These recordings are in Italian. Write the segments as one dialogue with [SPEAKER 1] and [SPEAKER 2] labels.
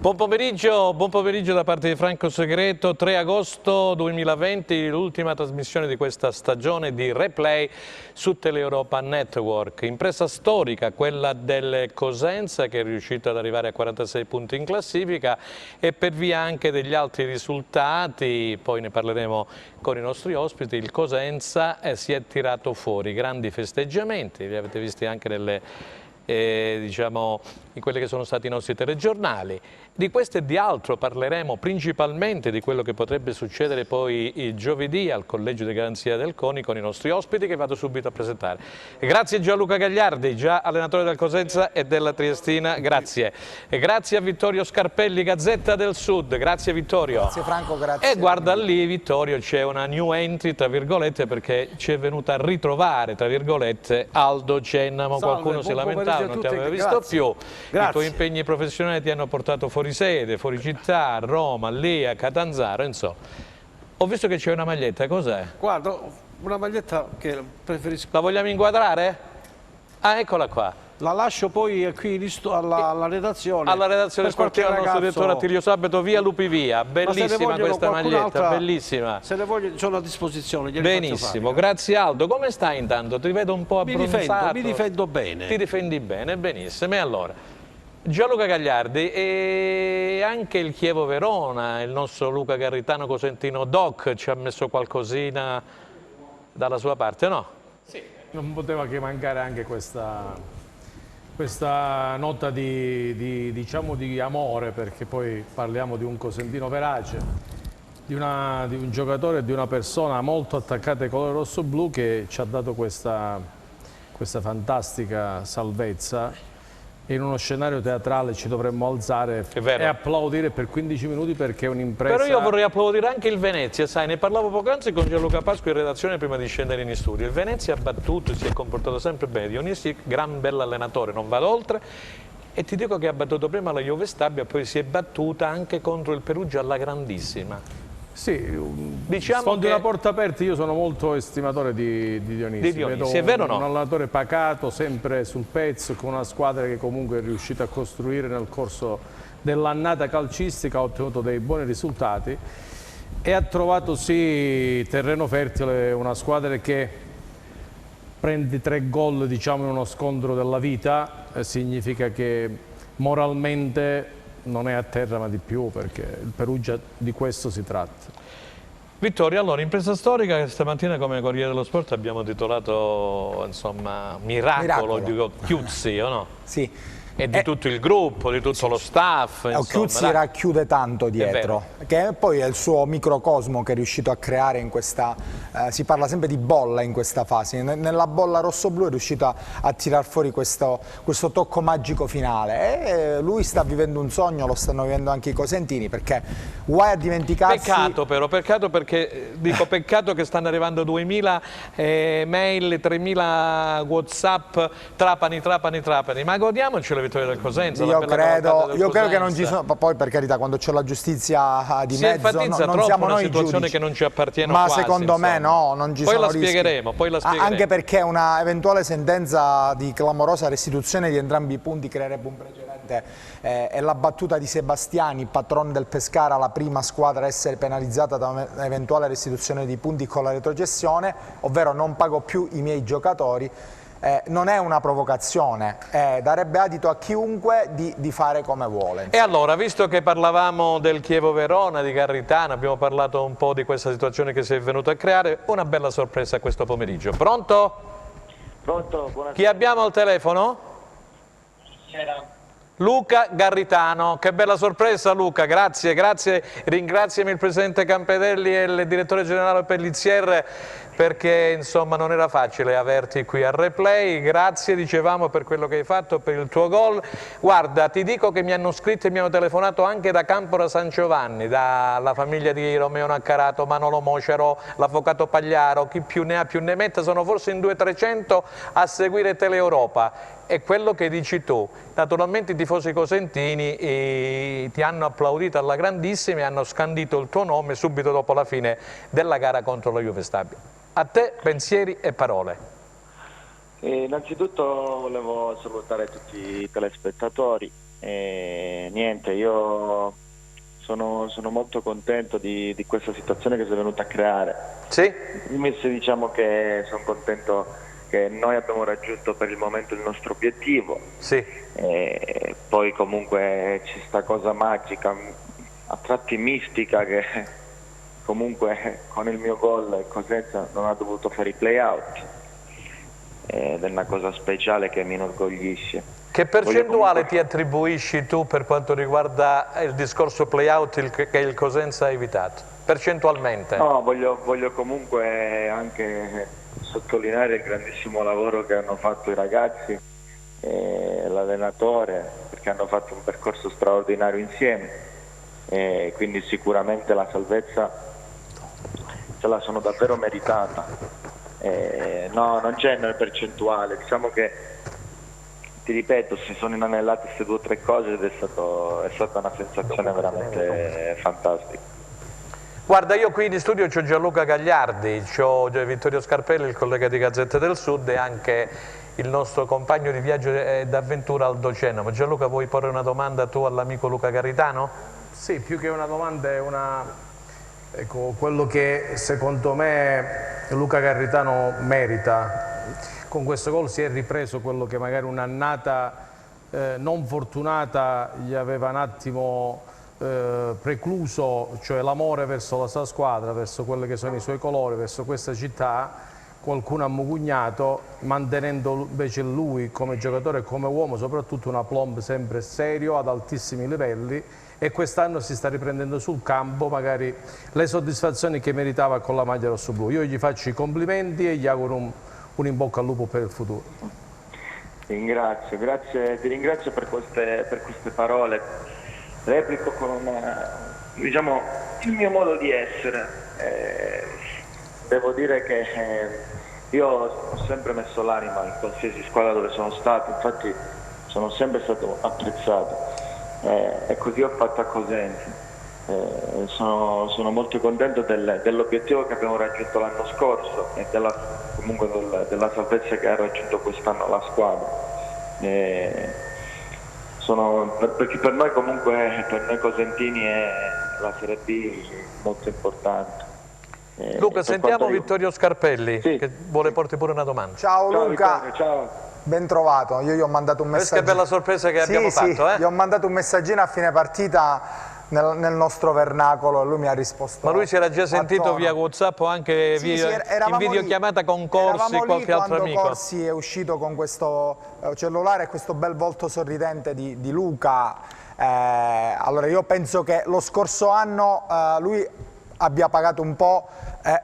[SPEAKER 1] Buon pomeriggio da parte di Franco Segreto, 3 agosto 2020, l'ultima trasmissione di questa stagione di Replay su Teleeuropa Network. Impresa storica, quella del Cosenza, che è riuscito ad arrivare a 46 punti in classifica, e per via anche degli altri risultati, poi ne parleremo con i nostri ospiti. Il Cosenza si è tirato fuori, grandi festeggiamenti, li avete visti anche diciamo, in quelli che sono stati i nostri telegiornali. Di questo e di altro parleremo, principalmente di quello che potrebbe succedere poi il giovedì al Collegio di Garanzia del CONI con i nostri ospiti, che vado subito a presentare. Grazie Gianluca Gagliardi, già allenatore del Cosenza e della Triestina, grazie. E grazie a Vittorio Scarpelli, Gazzetta del Sud, grazie Vittorio.
[SPEAKER 2] Grazie Franco, grazie.
[SPEAKER 1] E guarda lì Vittorio, c'è una new entry tra virgolette, perché ci è venuta a ritrovare tra virgolette Aldo Cennamo. Qualcuno si lamentava, non ti aveva visto più.
[SPEAKER 2] Grazie.
[SPEAKER 1] I tuoi impegni professionali ti hanno portato fuori sede, fuori città, a Roma, lì a Catanzaro, insomma. Ho visto che c'è una maglietta, cos'è?
[SPEAKER 3] Guarda, una maglietta che preferisco.
[SPEAKER 1] La vogliamo inquadrare? Ah, eccola qua.
[SPEAKER 3] La lascio poi qui alla redazione.
[SPEAKER 1] Alla redazione sportiva del nostro direttore Attilio Sabato, via Lupi via. Bellissima questa maglietta, bellissima.
[SPEAKER 3] Se le voglio, sono a disposizione.
[SPEAKER 1] Benissimo, grazie Aldo. Come stai intanto? Ti vedo un po' abbronzato.
[SPEAKER 3] Mi difendo bene.
[SPEAKER 1] Ti difendi bene, benissimo. E allora? Gianluca Gagliardi e anche il Chievo Verona, il nostro Luca Garritano Cosentino Doc ci ha messo qualcosina dalla sua parte, no?
[SPEAKER 4] Sì, non poteva che mancare anche questa nota diciamo di amore, perché poi parliamo di un cosentino verace, di un giocatore e di una persona molto attaccata ai colori rosso-blu, che ci ha dato questa fantastica salvezza. In uno scenario teatrale ci dovremmo alzare e applaudire per 15 minuti, perché è un'impresa...
[SPEAKER 1] Però io vorrei applaudire anche il Venezia, sai, ne parlavo poc'anzi con Gianluca Pasqua in redazione prima di scendere in studio. Il Venezia ha battuto, si è comportato sempre bene, Dionissi, gran bell'allenatore, non vado oltre, e ti dico che ha battuto prima la Juve Stabia, poi si è battuta anche contro il Perugia alla grandissima.
[SPEAKER 4] Sì,
[SPEAKER 1] diciamo
[SPEAKER 4] sfondi
[SPEAKER 1] che...
[SPEAKER 4] una porta aperta. Io sono molto estimatore di Dionissi. Vedo
[SPEAKER 1] è vero o no?
[SPEAKER 4] Un allenatore pacato, sempre sul pezzo, con una squadra che comunque è riuscita a costruire nel corso dell'annata calcistica, ha ottenuto dei buoni risultati e ha trovato sì terreno fertile, una squadra che prende 3 gol, diciamo, in uno scontro della vita, significa che moralmente non è a terra ma di più, perché il Perugia di questo si tratta.
[SPEAKER 1] Vittorio, allora, impresa storica che stamattina come Corriere dello Sport abbiamo titolato, insomma, Miracolo. Dico, Chiuzzi, o no?
[SPEAKER 2] Sì.
[SPEAKER 1] E di tutto il gruppo, di tutto lo staff.
[SPEAKER 2] Chiuzzi racchiude tanto dietro, che poi è il suo microcosmo che è riuscito a creare in questa, si parla sempre di bolla in questa fase, nella bolla rosso-blu è riuscito a tirar fuori questo tocco magico finale, e lui sta vivendo un sogno, lo stanno vivendo anche i cosentini, perché guai a dimenticarsi...
[SPEAKER 1] Peccato però, peccato perché, dico peccato che stanno arrivando 2000 mail, 3000 WhatsApp, Trapani, ma godiamocelo del Cosenza.
[SPEAKER 2] Io credo che non ci sono, poi per carità, quando c'è la giustizia di mezzo non siamo noi
[SPEAKER 1] una situazione
[SPEAKER 2] giudici,
[SPEAKER 1] che non ci appartiene
[SPEAKER 2] ma
[SPEAKER 1] quasi,
[SPEAKER 2] secondo me no, non ci sono rischi.
[SPEAKER 1] Poi la spiegheremo.
[SPEAKER 2] Anche perché una eventuale sentenza di clamorosa restituzione di entrambi i punti creerebbe un precedente, e la battuta di Sebastiani, patron del Pescara, la prima squadra a essere penalizzata da un'eventuale restituzione di punti con la retrocessione, ovvero non pago più i miei giocatori. Non è una provocazione, darebbe adito a chiunque di fare come vuole.
[SPEAKER 1] E allora, visto che parlavamo del Chievo Verona, di Garritano, abbiamo parlato un po' di questa situazione che si è venuta a creare, una bella sorpresa questo pomeriggio. Pronto?
[SPEAKER 5] Pronto, buonasera.
[SPEAKER 1] Chi abbiamo al telefono? Luca Garritano, che bella sorpresa Luca, grazie, ringraziami il presidente Campedelli e il direttore generale Pellizier, perché insomma non era facile averti qui a Replay. Grazie, dicevamo, per quello che hai fatto, per il tuo gol. Guarda, ti dico che mi hanno scritto e mi hanno telefonato anche da Campora San Giovanni, dalla famiglia di Romeo Naccarato, Manolo Mocero, l'avvocato Pagliaro, chi più ne ha più ne metta, sono forse in 200-300 a seguire Teleeuropa. E quello che dici tu, naturalmente i tifosi cosentini ti hanno applaudito alla grandissima e hanno scandito il tuo nome subito dopo la fine della gara contro la Juve Stabia. A te pensieri e parole.
[SPEAKER 5] Innanzitutto volevo salutare tutti i telespettatori E niente, io sono molto contento di questa situazione che si è venuta a creare.
[SPEAKER 1] Sì?
[SPEAKER 5] Invece diciamo che sono contento che noi abbiamo raggiunto per il momento il nostro obiettivo.
[SPEAKER 1] Sì.
[SPEAKER 5] E poi comunque c'è sta cosa magica, a tratti mistica, che comunque con il mio gol Cosenza non ha dovuto fare i play-out, ed è una cosa speciale che mi inorgoglisce.
[SPEAKER 1] Che percentuale
[SPEAKER 5] comunque-
[SPEAKER 1] ti attribuisci tu per quanto riguarda il discorso play-out che il Cosenza ha evitato? Percentualmente?
[SPEAKER 5] No, voglio comunque anche sottolineare il grandissimo lavoro che hanno fatto i ragazzi e l'allenatore, perché hanno fatto un percorso straordinario insieme, e quindi sicuramente la salvezza se la sono davvero meritata. No, non c'è nel percentuale, diciamo che, ti ripeto, si sono inanellate queste 2 o 3 cose ed è stata una sensazione veramente fantastica.
[SPEAKER 1] Guarda, io qui in studio c'ho Gianluca Gagliardi, c'ho Vittorio Scarpelli, il collega di Gazzetta del Sud, e anche il nostro compagno di viaggio e d'avventura Aldo Cenomo. Gianluca, vuoi porre una domanda tu all'amico Luca Garitano?
[SPEAKER 4] Sì, più che una domanda è una... Ecco, quello che secondo me Luca Garritano merita. Con questo gol si è ripreso quello che magari un'annata non fortunata gli aveva un attimo precluso, cioè l'amore verso la sua squadra, verso quelli che sono i suoi colori, verso questa città. Qualcuno ha mugugnato, mantenendo invece lui come giocatore e come uomo soprattutto una plomb sempre serio, ad altissimi livelli, e quest'anno si sta riprendendo sul campo magari le soddisfazioni che meritava con la maglia rossoblu. Io gli faccio i complimenti e gli auguro un in bocca al lupo per il futuro.
[SPEAKER 5] Ti ringrazio per queste parole. Replico con diciamo, il mio modo di essere. Devo dire che io ho sempre messo l'anima in qualsiasi squadra dove sono stato, infatti sono sempre stato apprezzato, e così ho fatto a Cosenza. Sono molto contento dell'obiettivo che abbiamo raggiunto l'anno scorso e comunque della salvezza che ha raggiunto quest'anno la squadra. Perché per noi comunque, per noi cosentini, è la Serie B molto importante.
[SPEAKER 1] Luca, sentiamo Vittorio Scarpelli,
[SPEAKER 5] Sì.
[SPEAKER 1] che vuole porti pure una domanda.
[SPEAKER 2] Ciao
[SPEAKER 5] Ciao
[SPEAKER 2] Luca,
[SPEAKER 5] Vittorio, ciao.
[SPEAKER 2] ben trovato. Io gli ho mandato un
[SPEAKER 1] Questa
[SPEAKER 2] messaggio.
[SPEAKER 1] che bella sorpresa che abbiamo fatto,
[SPEAKER 2] Gli ho mandato un messaggino a fine partita nel nostro vernacolo e lui mi ha risposto.
[SPEAKER 1] Ma lui si era già
[SPEAKER 2] a
[SPEAKER 1] sentito
[SPEAKER 2] tono.
[SPEAKER 1] via WhatsApp o anche in
[SPEAKER 2] eravamo
[SPEAKER 1] videochiamata
[SPEAKER 2] lì.
[SPEAKER 1] con Corsi,
[SPEAKER 2] Eravamo
[SPEAKER 1] qualche
[SPEAKER 2] lì
[SPEAKER 1] altro
[SPEAKER 2] quando
[SPEAKER 1] amico?
[SPEAKER 2] Corsi è uscito con questo cellulare e questo bel volto sorridente di Luca. Allora io penso che lo scorso anno lui abbia pagato un po'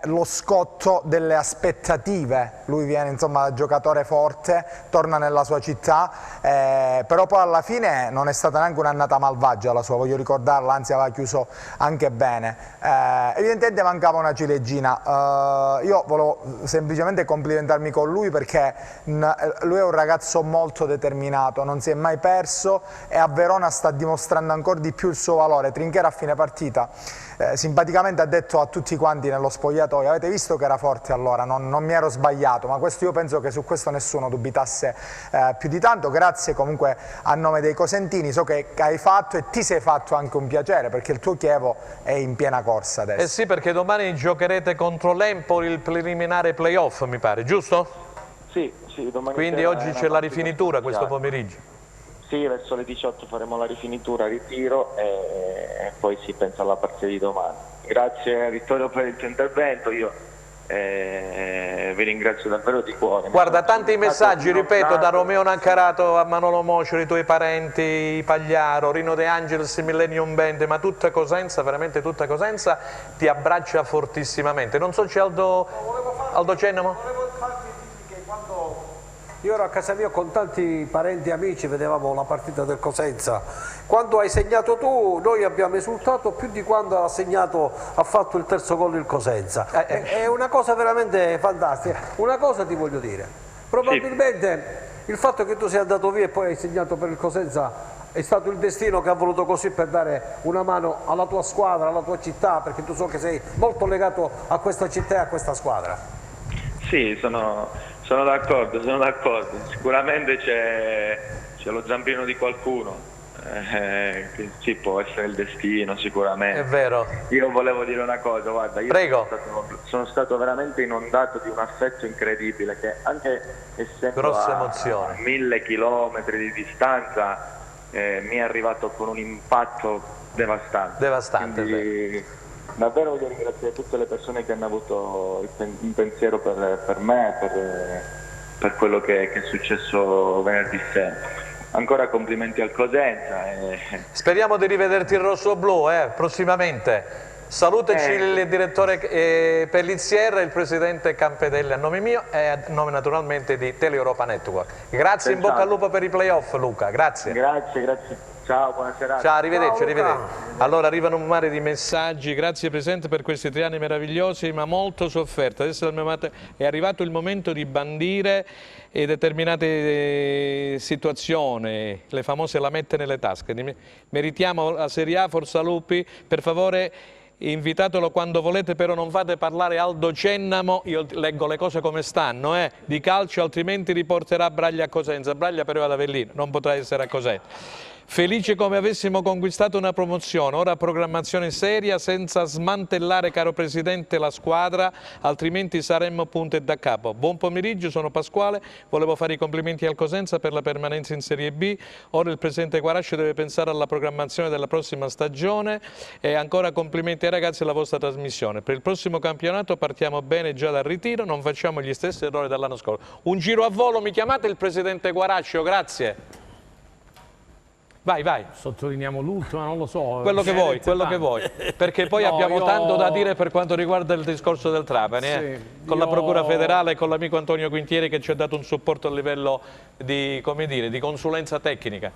[SPEAKER 2] lo scotto delle aspettative. Lui viene insomma da giocatore forte, torna nella sua città, però poi alla fine non è stata neanche un'annata malvagia la sua, voglio ricordarla, anzi aveva chiuso anche bene. Evidentemente mancava una ciliegina. Io volevo semplicemente complimentarmi con lui perché lui è un ragazzo molto determinato, non si è mai perso e a Verona sta dimostrando ancora di più il suo valore. Trinchera a fine partita simpaticamente ha detto a tutti quanti nello spogliatoio: avete visto che era forte allora, non mi ero sbagliato, ma io penso che su questo nessuno dubitasse più di tanto. Grazie comunque a nome dei cosentini, so che hai fatto e ti sei fatto anche un piacere perché il tuo Chievo è in piena corsa adesso.
[SPEAKER 1] Eh sì, perché domani giocherete contro l'Empoli il preliminare playoff, mi pare, giusto?
[SPEAKER 5] Sì, domani
[SPEAKER 1] Quindi
[SPEAKER 5] sera
[SPEAKER 1] oggi
[SPEAKER 5] è una
[SPEAKER 1] c'è la
[SPEAKER 5] partita
[SPEAKER 1] rifinitura questo
[SPEAKER 5] speciale.
[SPEAKER 1] pomeriggio.
[SPEAKER 5] Sì, verso le 18 faremo la rifinitura, ritiro e poi si pensa alla partita di domani. Grazie Vittorio per il tuo intervento, io vi ringrazio davvero di cuore.
[SPEAKER 1] Guarda, tanti messaggi, ripeto, da Romeo Naccarato a Manolo Moceri, i tuoi parenti, Pagliaro, Rino De Angelis, Millennium Band, ma tutta Cosenza, veramente tutta Cosenza ti abbraccia fortissimamente. Non so, c'è Aldo Cenomo?
[SPEAKER 3] Volevo farvi dire che quando io ero a casa mia con tanti parenti e amici, vedevamo la partita del Cosenza. Quando hai segnato tu, noi abbiamo esultato più di quando ha fatto il terzo gol il Cosenza. È una cosa veramente fantastica. Una cosa ti voglio dire, probabilmente il fatto che tu sia andato via e poi hai segnato per il Cosenza è stato il destino che ha voluto così per dare una mano alla tua squadra, alla tua città, perché tu so che sei molto legato a questa città e a questa squadra.
[SPEAKER 5] Sì, sono d'accordo, sicuramente c'è lo zampino di qualcuno, sì, può essere il destino sicuramente.
[SPEAKER 1] È vero.
[SPEAKER 5] Io volevo dire una cosa, guarda, io
[SPEAKER 1] Prego.
[SPEAKER 5] sono stato veramente inondato di un affetto incredibile che anche essendo
[SPEAKER 1] Grosse
[SPEAKER 5] a
[SPEAKER 1] emozioni.
[SPEAKER 5] 1000 chilometri di distanza mi è arrivato con un impatto devastante.
[SPEAKER 1] Devastante,
[SPEAKER 5] Quindi, davvero voglio ringraziare tutte le persone che hanno avuto un pensiero per me, per quello che è successo venerdì sera. Ancora complimenti al Cosenza.
[SPEAKER 1] Speriamo di rivederti in rosso-blu prossimamente. Salutaci il direttore Pellizier e il presidente Campedelli a nome mio e a nome naturalmente di Tele Europa Network. Grazie, in bocca al lupo per i playoff, Luca. Grazie.
[SPEAKER 5] Grazie. Ciao, buonasera.
[SPEAKER 1] Ciao, arrivederci,
[SPEAKER 3] Ciao, Luca.
[SPEAKER 1] arrivederci. Allora arrivano un mare di messaggi, grazie Presidente per questi 3 anni meravigliosi, ma molto sofferto. Adesso è arrivato il momento di bandire determinate situazioni, le famose lamette nelle tasche. Meritiamo la Serie A, forza Lupi, per favore invitatelo quando volete, però non fate parlare Aldo Cennamo, io leggo le cose come stanno, di calcio, altrimenti riporterà Braglia a Cosenza. Braglia però è ad Avellino, non potrà essere a Cosenza. Felice come avessimo conquistato una promozione, ora programmazione seria senza smantellare, caro Presidente, la squadra, altrimenti saremmo punto e da capo. Buon pomeriggio, sono Pasquale, volevo fare i complimenti al Cosenza per la permanenza in Serie B, ora il Presidente Guarascio deve pensare alla programmazione della prossima stagione e ancora complimenti ai ragazzi alla vostra trasmissione. Per il prossimo campionato partiamo bene già dal ritiro, non facciamo gli stessi errori dell'anno scorso. Un giro a volo, mi chiamate il Presidente Guarascio, grazie. Vai, vai.
[SPEAKER 4] Sottolineiamo l'ultima, non lo so.
[SPEAKER 1] Quello che vuoi, perché poi abbiamo tanto da dire per quanto riguarda il discorso del Trapani, con la Procura Federale e con l'amico Antonio Quintieri che ci ha dato un supporto a livello di, come dire, di consulenza tecnica.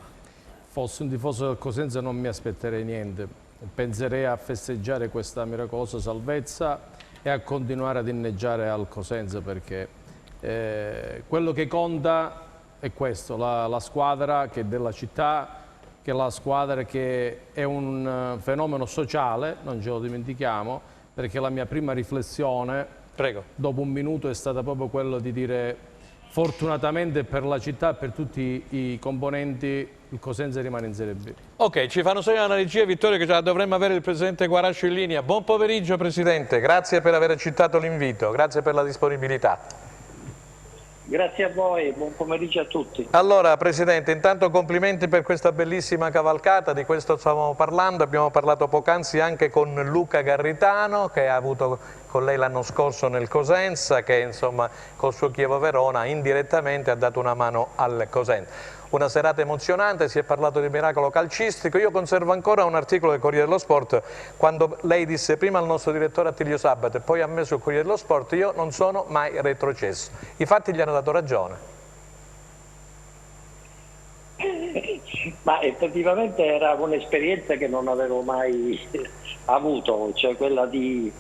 [SPEAKER 4] Fossi un tifoso del Cosenza non mi aspetterei niente, penserei a festeggiare questa miracolosa salvezza e a continuare ad inneggiare al Cosenza perché quello che conta è questo, la squadra che è della città, che la squadra che è un fenomeno sociale, non ce lo dimentichiamo, perché la mia prima riflessione, dopo un minuto, è stata proprio quello di dire fortunatamente per la città e per tutti i componenti il Cosenza rimane in Serie B.
[SPEAKER 1] Ok, ci fanno segno alla regia, Vittorio, che già dovremmo avere il Presidente Guarascio in linea. Buon pomeriggio Presidente, grazie per aver accettato l'invito, grazie per la disponibilità.
[SPEAKER 6] Grazie a voi, buon pomeriggio a tutti.
[SPEAKER 1] Allora Presidente, intanto complimenti per questa bellissima cavalcata, di questo stavamo parlando, abbiamo parlato poc'anzi anche con Luca Garritano che ha avuto con lei l'anno scorso nel Cosenza, che insomma col suo Chievo Verona indirettamente ha dato una mano al Cosenza. Una serata emozionante, si è parlato di miracolo calcistico, io conservo ancora un articolo del Corriere dello Sport, quando lei disse prima al nostro direttore Attilio Sabato e poi a me sul Corriere dello Sport, io non sono mai retrocesso. I fatti gli hanno dato ragione.
[SPEAKER 6] Ma effettivamente era un'esperienza che non avevo mai avuto, cioè quella di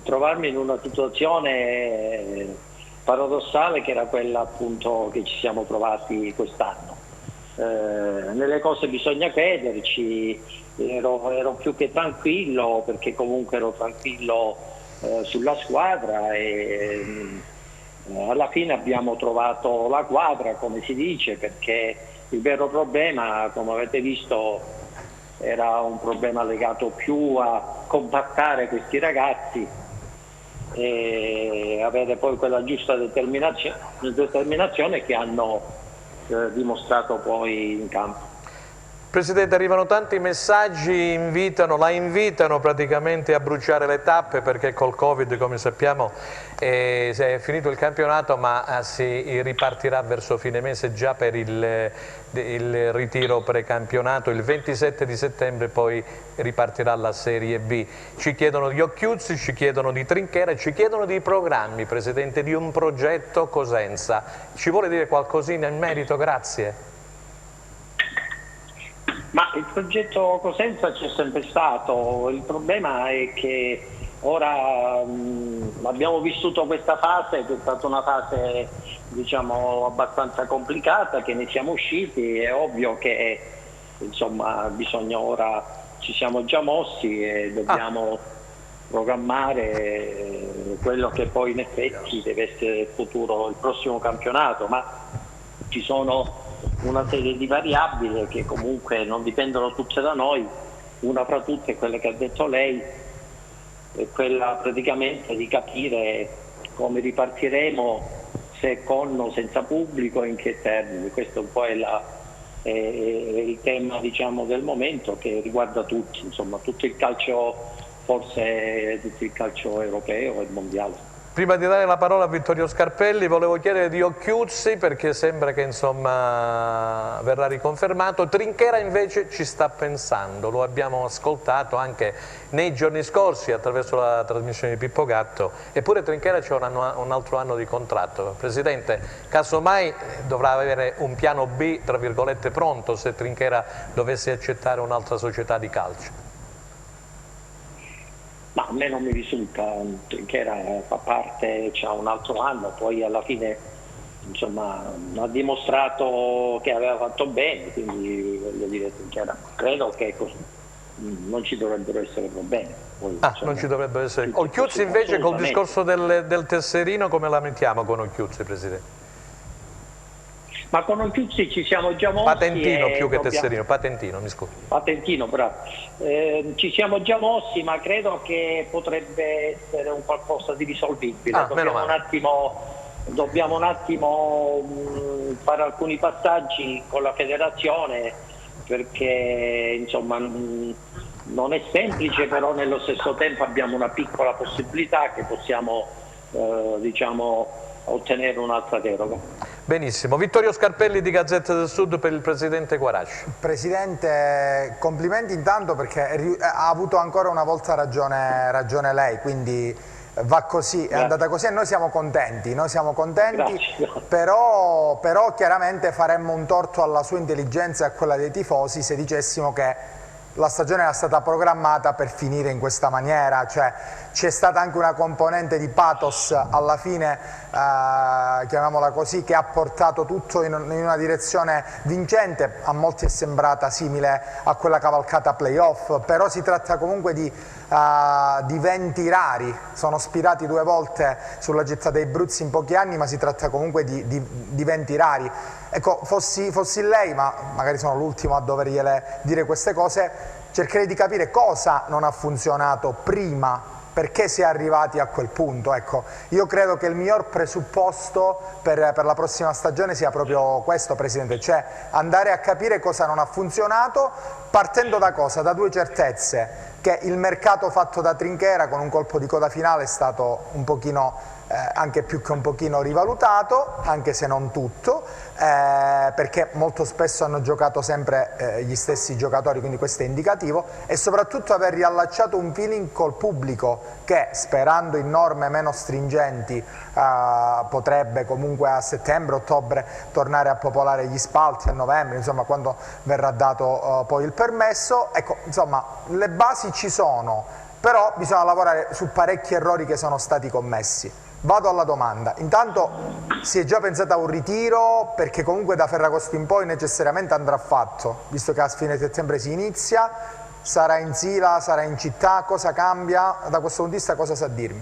[SPEAKER 6] trovarmi in una situazione paradossale che era quella appunto che ci siamo trovati quest'anno. Nelle cose bisogna crederci, ero più che tranquillo perché comunque ero tranquillo sulla squadra e alla fine abbiamo trovato la quadra, come si dice, perché il vero problema, come avete visto, era un problema legato più a compattare questi ragazzi e avere poi quella giusta determinazione che hanno dimostrato poi in campo.
[SPEAKER 1] Presidente, arrivano tanti messaggi, la invitano praticamente a bruciare le tappe perché col Covid, come sappiamo, è finito il campionato, ma si ripartirà verso fine mese già per il ritiro precampionato. Il 27 di settembre poi ripartirà la Serie B. Ci chiedono di Occhiuzzi, ci chiedono di Trinchera, ci chiedono di programmi, Presidente, di un progetto Cosenza. Ci vuole dire qualcosina in merito? Grazie.
[SPEAKER 6] Ma il progetto Cosenza c'è sempre stato, il problema è che ora abbiamo vissuto questa fase che è stata una fase diciamo abbastanza complicata, che ne siamo usciti, è ovvio che insomma bisogna ora, ci siamo già mossi e dobbiamo programmare quello che poi in effetti deve essere il futuro, il prossimo campionato, ma ci sono una serie di variabili che comunque non dipendono tutte da noi. Una fra tutte è quella che ha detto lei, è quella praticamente di capire come ripartiremo, se con o senza pubblico, in che termini. Questo un po' è il tema, diciamo, del momento, che riguarda tutti, insomma, tutto il calcio, forse tutto il calcio europeo e mondiale.
[SPEAKER 1] Prima di dare la parola a Vittorio Scarpelli, volevo chiedere di Occhiuzzi, perché sembra che insomma verrà riconfermato. Trinchera invece ci sta pensando, lo abbiamo ascoltato anche nei giorni scorsi attraverso la trasmissione di Pippo Gatto, eppure Trinchera c'è un altro anno di contratto. Presidente, casomai dovrà avere un piano B, tra virgolette, pronto se Trinchera dovesse accettare un'altra società di calcio.
[SPEAKER 6] Ma a me non mi risulta, che fa parte, c'ha un altro anno, poi alla fine insomma ha dimostrato che aveva fatto bene, quindi voglio dire, credo che non ci dovrebbero essere problemi. Poi, insomma,
[SPEAKER 1] non ci dovrebbero essere. Occhiuzzi invece col discorso del tesserino come la mettiamo con Occhiuzzi, Presidente?
[SPEAKER 6] Ma con Occhiuzzi ci siamo già mossi.
[SPEAKER 1] Patentino più che tesserino, patentino, mi scusi.
[SPEAKER 6] Patentino, bravo. Ci siamo già mossi, ma credo che potrebbe essere un qualcosa di risolvibile. Dobbiamo un attimo fare alcuni passaggi con la federazione, perché insomma non è semplice, però nello stesso tempo abbiamo una piccola possibilità che possiamo diciamo ottenere un'altra deroga.
[SPEAKER 1] Benissimo. Vittorio Scarpelli di Gazzetta del Sud per il Presidente Guarasci.
[SPEAKER 2] Presidente, complimenti intanto perché ha avuto ancora una volta ragione lei, quindi va così, è andata così e noi siamo contenti, però chiaramente faremmo un torto alla sua intelligenza e a quella dei tifosi se dicessimo che la stagione era stata programmata per finire in questa maniera, cioè c'è stata anche una componente di pathos alla fine, chiamiamola così, che ha portato tutto in una direzione vincente. A molti è sembrata simile a quella cavalcata playoff, però si tratta comunque di venti rari, sono spirati 2 volte sulla città dei Bruzzi in pochi anni, ma si tratta comunque di venti rari. Ecco, fossi lei, ma magari sono l'ultimo a dovergliele dire queste cose, cercherei di capire cosa non ha funzionato prima, perché si è arrivati a quel punto. Ecco, io credo che il miglior presupposto per la prossima stagione sia proprio questo, Presidente, cioè andare a capire cosa non ha funzionato, partendo da cosa? Da 2 certezze, che il mercato fatto da Trinchera con un colpo di coda finale è stato un pochino, anche più che un pochino, rivalutato, anche se non tutto, perché molto spesso hanno giocato sempre gli stessi giocatori, quindi questo è indicativo, e soprattutto aver riallacciato un feeling col pubblico che, sperando in norme meno stringenti, potrebbe comunque a settembre-ottobre tornare a popolare gli spalti, a novembre, insomma quando verrà dato poi il permesso. Ecco, insomma, le basi ci sono, però bisogna lavorare su parecchi errori che sono stati commessi. Vado alla domanda. Intanto si è già pensato a un ritiro, perché comunque da Ferragosto in poi necessariamente andrà fatto, visto che a fine settembre si inizia, sarà in Sila, sarà in città, cosa cambia? Da questo punto di vista cosa sa dirmi?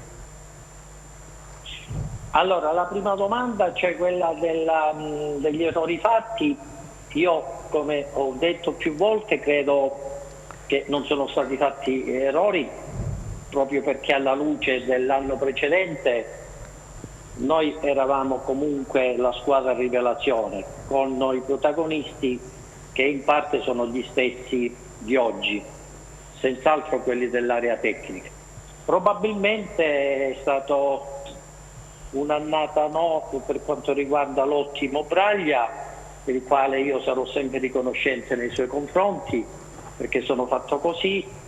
[SPEAKER 6] Allora, la prima domanda, cioè quella degli errori fatti, io come ho detto più volte credo che non sono stati fatti errori, proprio perché alla luce dell'anno precedente noi eravamo comunque la squadra rivelazione, con noi protagonisti che in parte sono gli stessi di oggi, senz'altro quelli dell'area tecnica. Probabilmente è stato un'annata no per quanto riguarda l'ottimo Braglia, per il quale io sarò sempre riconoscente nei suoi confronti, perché sono fatto così.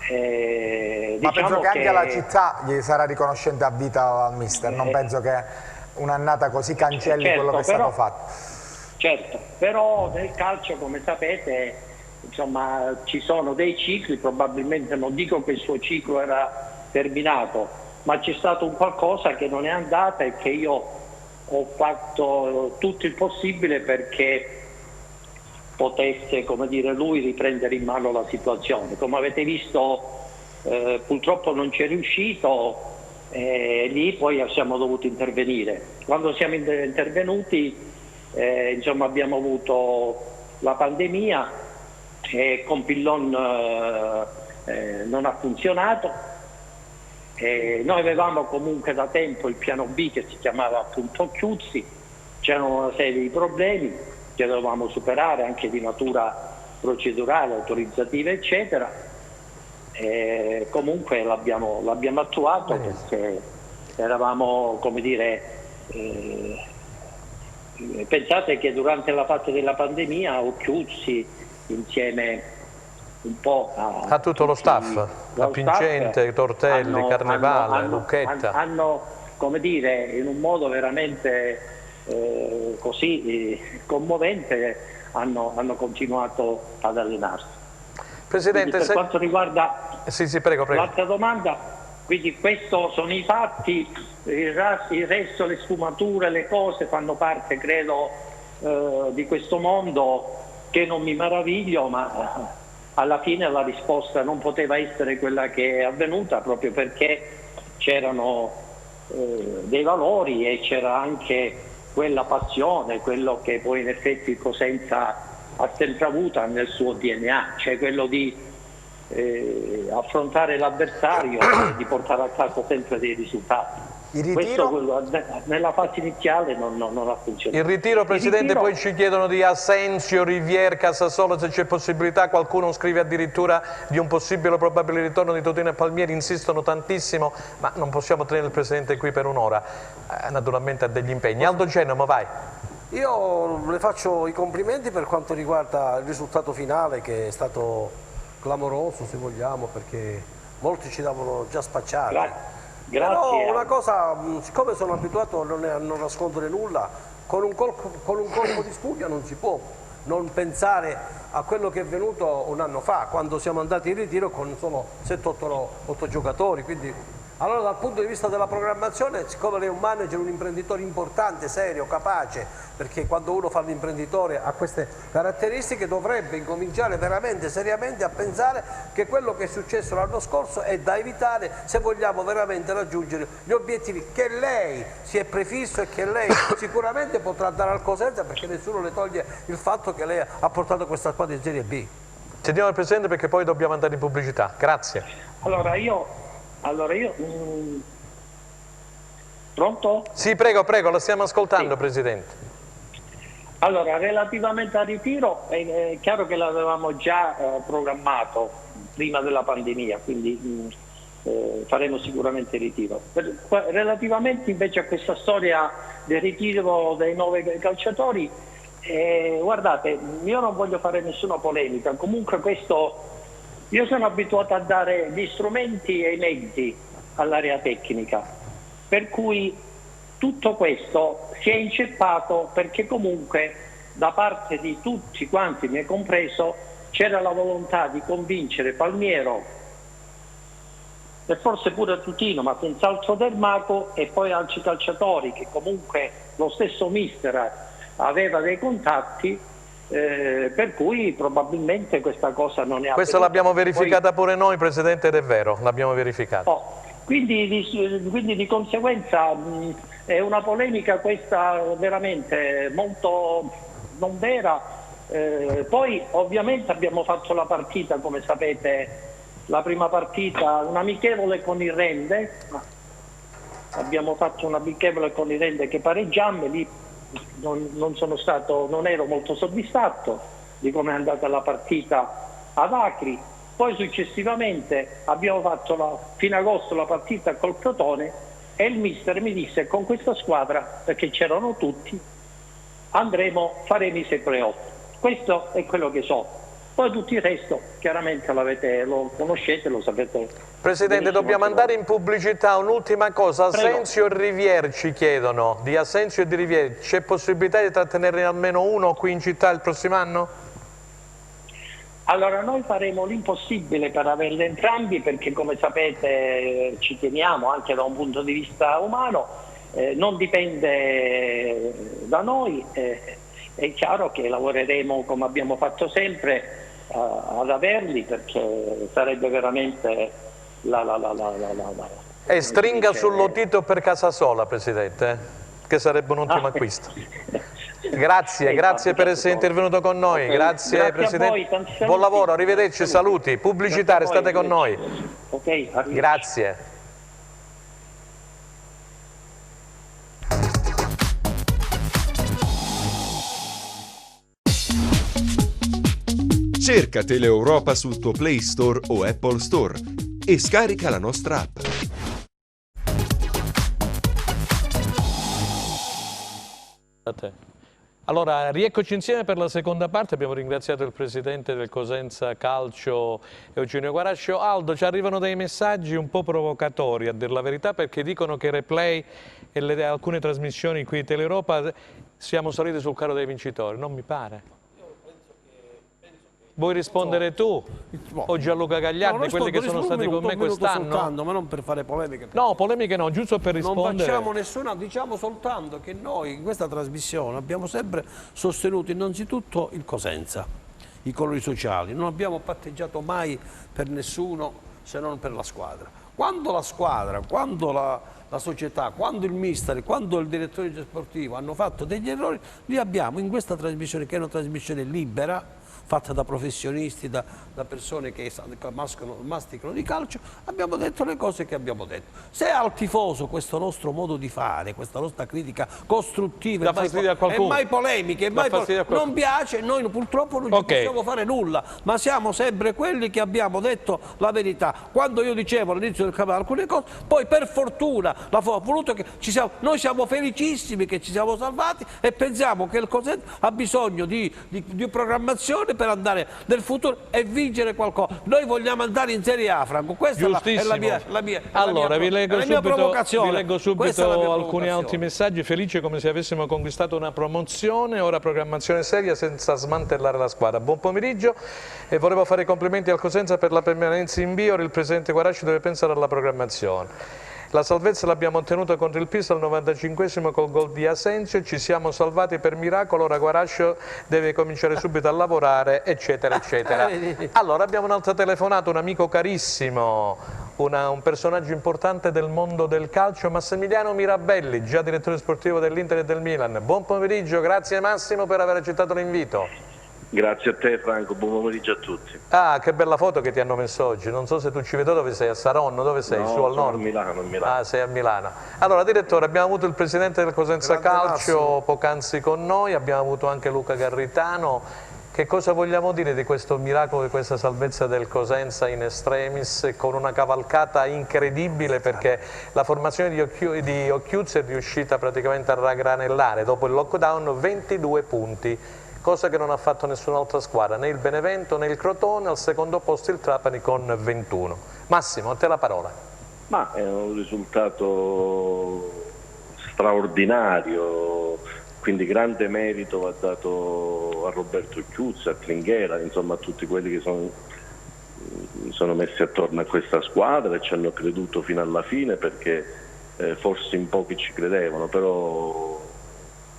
[SPEAKER 2] Ma penso che anche la città gli sarà riconoscente a vita al mister, non penso che un'annata così cancelli quello che è stato fatto.
[SPEAKER 6] Certo, però nel calcio, come sapete, insomma, ci sono dei cicli, probabilmente non dico che il suo ciclo era terminato, ma c'è stato un qualcosa che non è andata e che io ho fatto tutto il possibile perché potesse, come dire, lui riprendere in mano la situazione. Come avete visto, purtroppo non ci è riuscito, lì poi siamo dovuti intervenire. Quando siamo intervenuti insomma abbiamo avuto la pandemia e Compillon non ha funzionato. Noi avevamo comunque da tempo il piano B che si chiamava appunto Chiuzzi, c'erano una serie di problemi che dovevamo superare anche di natura procedurale, autorizzativa eccetera, e comunque l'abbiamo attuato perché eravamo, come dire, pensate che durante la fase della pandemia Occhiuzzi insieme un po'
[SPEAKER 1] a tutto lo staff, a Pincente, Tortelli, Carnevale, Lucchetta.
[SPEAKER 6] Hanno, come dire, in un modo veramente così commovente, hanno continuato ad allenarsi.
[SPEAKER 1] Presidente,
[SPEAKER 6] quindi per quanto riguarda
[SPEAKER 1] prego.
[SPEAKER 6] l'altra domanda, quindi questi sono i fatti, il resto, le sfumature, le cose fanno parte, credo, di questo mondo, che non mi meraviglio, ma alla fine la risposta non poteva essere quella che è avvenuta, proprio perché c'erano dei valori e c'era anche quella passione, quello che poi in effetti il Cosenza ha sempre avuto nel suo DNA, cioè quello di affrontare l'avversario e di portare a casa sempre dei risultati. Questo nella fase iniziale non ha funzionato.
[SPEAKER 1] Il ritiro, Presidente, poi ci chiedono di Asensio, Rivière, Casasola, se c'è possibilità, qualcuno scrive addirittura di un possibile o probabile ritorno di Totino e Palmieri, insistono tantissimo, ma non possiamo tenere il Presidente qui per un'ora, naturalmente ha degli impegni. Aldo Genoma, vai.
[SPEAKER 3] Io le faccio i complimenti per quanto riguarda il risultato finale, che è stato clamoroso, se vogliamo, perché molti ci davano già spacciati.
[SPEAKER 6] Grazie.
[SPEAKER 3] Però una cosa, siccome sono abituato a non nascondere nulla, con un colpo di spugna non si può non pensare a quello che è venuto un anno fa, quando siamo andati in ritiro con solo 7-8 giocatori. Quindi, allora, dal punto di vista della programmazione, siccome lei è un manager, un imprenditore importante, serio, capace, perché quando uno fa l'imprenditore ha queste caratteristiche, dovrebbe incominciare veramente, seriamente a pensare che quello che è successo l'anno scorso è da evitare se vogliamo veramente raggiungere gli obiettivi che lei si è prefisso e che lei sicuramente potrà dare al Cosenza, perché nessuno le toglie il fatto che lei ha portato questa squadra in Serie B.
[SPEAKER 1] Sentiamo il Presidente, perché poi dobbiamo andare in pubblicità. Grazie.
[SPEAKER 6] Allora io pronto?
[SPEAKER 1] Sì, prego, la stiamo ascoltando, sì. Presidente.
[SPEAKER 6] Allora, relativamente al ritiro, è chiaro che l'avevamo già programmato prima della pandemia, quindi faremo sicuramente il ritiro. Relativamente invece a questa storia del ritiro dei 9 calciatori, guardate, io non voglio fare nessuna polemica, comunque io sono abituato a dare gli strumenti e i mezzi all'area tecnica, per cui tutto questo si è inceppato perché comunque da parte di tutti quanti, me compreso, c'era la volontà di convincere Palmiero e forse pure Tutino, ma senz'altro Dermaco, e poi altri calciatori che comunque lo stesso mister aveva dei contatti, per cui probabilmente questa cosa non è avvenuta.
[SPEAKER 1] Questa l'abbiamo verificata pure noi, Presidente, ed è vero, l'abbiamo verificata.
[SPEAKER 6] Quindi di conseguenza è una polemica questa veramente molto non vera. Poi ovviamente abbiamo fatto la partita, come sapete, la prima partita, un amichevole con il Rende, abbiamo fatto un amichevole con il Rende che pareggiammo, lì non ero molto soddisfatto di come è andata la partita ad Acri. Poi successivamente abbiamo fatto fino a agosto la partita col Crotone e il mister mi disse: con questa squadra, perché c'erano tutti, faremo i 6 playoff. Questo è quello che so. Poi tutto il resto chiaramente lo conoscete, lo sapete.
[SPEAKER 1] Presidente, dobbiamo andare in pubblicità. Un'ultima cosa, Asensio e Rivière ci chiedono, di Asensio e di Rivière, c'è possibilità di trattenerne almeno uno qui in città il prossimo anno?
[SPEAKER 6] Allora noi faremo l'impossibile per averli entrambi, perché come sapete ci teniamo anche da un punto di vista umano, non dipende da noi, è chiaro che lavoreremo come abbiamo fatto sempre ad averli, perché sarebbe veramente
[SPEAKER 1] E stringa sul lotito per Casasola, Presidente, che sarebbe un ottimo acquisto. grazie per essere intervenuto con noi,
[SPEAKER 6] Okay.
[SPEAKER 1] grazie
[SPEAKER 6] Presidente. A voi, tanti saluti.
[SPEAKER 1] Buon lavoro, arrivederci, saluti, pubblicità, restate con noi.
[SPEAKER 6] Ok, arrivederci.
[SPEAKER 1] Grazie.
[SPEAKER 7] Cerca Teleeuropa sul tuo Play Store o Apple Store e scarica la nostra app.
[SPEAKER 1] A te. Allora, rieccoci insieme per la seconda parte. Abbiamo ringraziato il presidente del Cosenza Calcio, Eugenio Guarascio. Aldo, ci arrivano dei messaggi un po' provocatori, a dir la verità, perché dicono che replay e alcune trasmissioni qui di Teleeuropa siamo saliti sul carro dei vincitori. Non mi pare. Vuoi rispondere tu o Gianluca Gagliardi, quelli che sono stati con me quest'anno?
[SPEAKER 3] Ma non per fare polemiche.
[SPEAKER 1] No, polemiche no, giusto per rispondere.
[SPEAKER 3] Non facciamo nessuna, diciamo soltanto che noi in questa trasmissione abbiamo sempre sostenuto innanzitutto il Cosenza, i colori sociali, non abbiamo patteggiato mai per nessuno se non per la squadra. Quando la squadra, quando la società, quando il mister, quando il direttore sportivo hanno fatto degli errori, li abbiamo in questa trasmissione, che è una trasmissione libera, fatta da professionisti, da persone che masticano di calcio, abbiamo detto le cose che abbiamo detto. Se al tifoso questo nostro modo di fare, questa nostra critica costruttiva e mai polemiche, non piace, noi purtroppo non ci possiamo fare nulla, ma siamo sempre quelli che abbiamo detto la verità. Quando io dicevo all'inizio del campionato alcune cose, poi per fortuna ha voluto che noi siamo felicissimi che ci siamo salvati e pensiamo che il Cosenza ha bisogno di programmazione per andare nel futuro e vincere qualcosa. Noi vogliamo andare in Serie A, Franco, questa è la mia
[SPEAKER 1] allora, vi leggo subito alcuni altri messaggi. Felice come se avessimo conquistato una promozione, ora programmazione seria senza smantellare la squadra. Buon pomeriggio e volevo fare i complimenti al Cosenza per la permanenza in B. Ora il presidente Guarasci deve pensare alla programmazione. La salvezza l'abbiamo ottenuta contro il Pisa al 95esimo col gol di Asensio, ci siamo salvati per miracolo, ora Guarascio deve cominciare subito a lavorare, eccetera, eccetera. Allora abbiamo un'altra telefonata, un amico carissimo, un personaggio importante del mondo del calcio, Massimiliano Mirabelli, già direttore sportivo dell'Inter e del Milan. Buon pomeriggio, grazie Massimo per aver accettato l'invito.
[SPEAKER 5] Grazie a te Franco, buon pomeriggio a tutti.
[SPEAKER 1] Ah, che bella foto che ti hanno messo oggi, non so se tu ci vedo, dove sei, a Saronno, dove sei?
[SPEAKER 5] No,
[SPEAKER 1] su al nord?
[SPEAKER 5] A Milano.
[SPEAKER 1] Ah, sei a Milano. Allora direttore, abbiamo avuto il presidente del Cosenza Calcio poc'anzi con noi, abbiamo avuto anche Luca Garritano. Che cosa vogliamo dire di questo miracolo, di questa salvezza del Cosenza in extremis, con una cavalcata incredibile, perché la formazione di Occhiuzzi è riuscita praticamente a raggranellare dopo il lockdown 22 punti. Cosa che non ha fatto nessun'altra squadra, né il Benevento né il Crotone, al secondo posto il Trapani con 21. Massimo, a te la parola.
[SPEAKER 5] Ma è un risultato straordinario, quindi grande merito va dato a Roberto Chiuzza, a Tringhera, insomma a tutti quelli che sono messi attorno a questa squadra e ci hanno creduto fino alla fine, perché forse in pochi ci credevano, però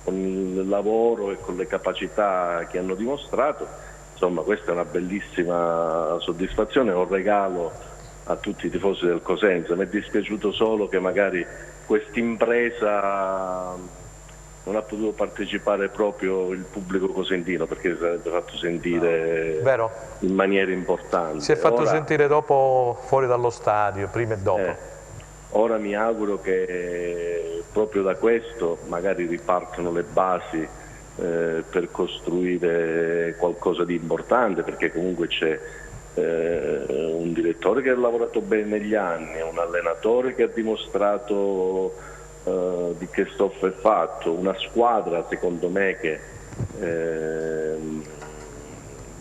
[SPEAKER 5] con il lavoro e con le capacità che hanno dimostrato, insomma questa è una bellissima soddisfazione, un regalo a tutti i tifosi del Cosenza. Mi è dispiaciuto solo che magari quest'impresa non ha potuto partecipare proprio il pubblico cosentino, perché si sarebbe fatto sentire in maniera importante.
[SPEAKER 1] Si è fatto sentire dopo fuori dallo stadio, prima e dopo.
[SPEAKER 5] Ora mi auguro che proprio da questo magari ripartano le basi per costruire qualcosa di importante, perché comunque c'è un direttore che ha lavorato bene negli anni, un allenatore che ha dimostrato di che stoffa è fatto, una squadra secondo me che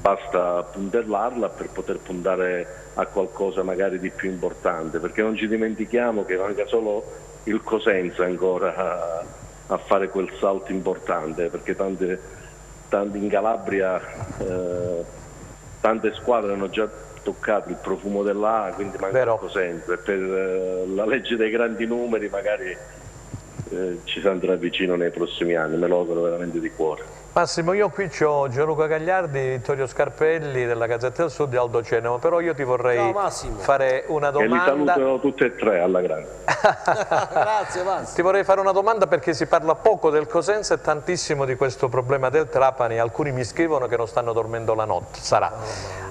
[SPEAKER 5] basta puntellarla per poter puntare a qualcosa magari di più importante, perché non ci dimentichiamo che manca solo il Cosenza ancora a fare quel salto importante, perché tante in Calabria tante squadre hanno già toccato il profumo della A, quindi manca il Cosenza, e per la legge dei grandi numeri magari ci si andrà vicino nei prossimi anni, me lo auguro veramente di cuore.
[SPEAKER 1] Massimo, io qui ho Gianluca Gagliardi, Vittorio Scarpelli della Gazzetta del Sud e Aldo Cenemo, però io ti vorrei fare una domanda.
[SPEAKER 8] E li saluto tutti e tre alla grande.
[SPEAKER 3] Grazie Massimo.
[SPEAKER 1] Ti vorrei fare una domanda perché si parla poco del Cosenza e tantissimo di questo problema del Trapani. Alcuni mi scrivono che non stanno dormendo la notte, sarà.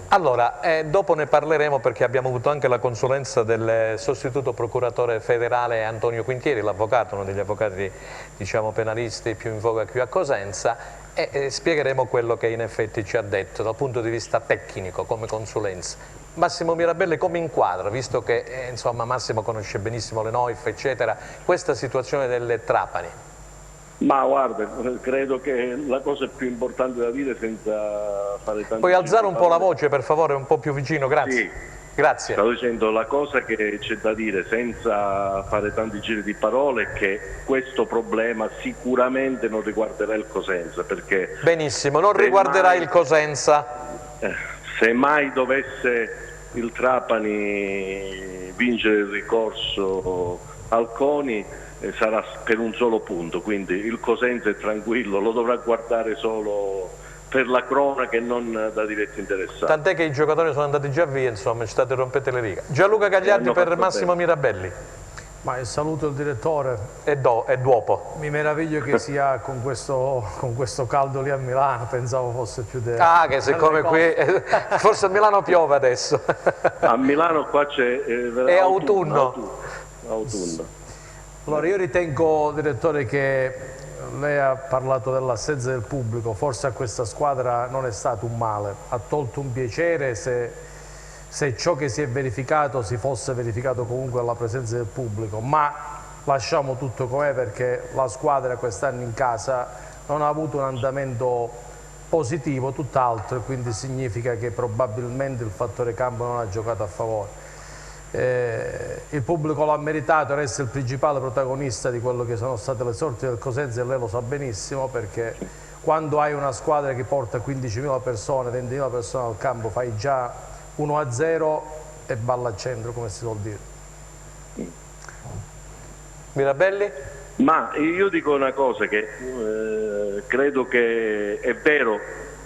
[SPEAKER 1] Allora, dopo ne parleremo perché abbiamo avuto anche la consulenza del sostituto procuratore federale Antonio Quintieri, l'avvocato, uno degli avvocati diciamo penalisti più in voga qui a Cosenza, e spiegheremo quello che in effetti ci ha detto dal punto di vista tecnico come consulenza. Massimo Mirabelli come inquadra, visto che insomma Massimo conosce benissimo le Noif eccetera, questa situazione delle Trapani?
[SPEAKER 8] Ma guarda, credo che la cosa più importante da dire senza fare tanto...
[SPEAKER 1] Puoi alzare un po' la voce per favore, un po' più vicino, grazie.
[SPEAKER 8] Sì.
[SPEAKER 1] Grazie.
[SPEAKER 8] Stavo dicendo, la cosa che c'è da dire senza fare tanti giri di parole è che questo problema sicuramente non riguarderà il Cosenza, perché...
[SPEAKER 1] Benissimo, non riguarderà il Cosenza.
[SPEAKER 8] Se mai dovesse il Trapani vincere il ricorso al CONI, sarà per un solo punto, quindi il Cosenza è tranquillo, lo dovrà guardare solo per la cronaca e non da diretti interessati.
[SPEAKER 1] Tant'è che i giocatori sono andati già via, insomma, ci state rompete le righe. Gianluca Gagliardi per Massimo Mirabelli.
[SPEAKER 4] Ma saluto il direttore.
[SPEAKER 1] E dopo.
[SPEAKER 4] Mi meraviglio che sia con questo caldo lì a Milano, pensavo fosse più del...
[SPEAKER 1] Ah, che siccome qui, forse a Milano piove adesso.
[SPEAKER 8] A Milano qua c'è...
[SPEAKER 1] è autunno.
[SPEAKER 4] Allora io ritengo, direttore, che lei ha parlato dell'assenza del pubblico, forse a questa squadra non è stato un male, ha tolto un piacere se ciò che si è verificato si fosse verificato comunque alla presenza del pubblico, ma lasciamo tutto com'è perché la squadra quest'anno in casa non ha avuto un andamento positivo, tutt'altro, e quindi significa che probabilmente il fattore campo non ha giocato a favore. Il pubblico l'ha meritato, resta il principale protagonista di quello che sono state le sorti del Cosenza e lei lo sa benissimo, perché quando hai una squadra che porta 15.000 persone, 20.000 persone al campo, fai già 1-0 e balla al centro, come si suol dire.
[SPEAKER 1] Mirabelli?
[SPEAKER 8] Ma io dico una cosa, che credo che è vero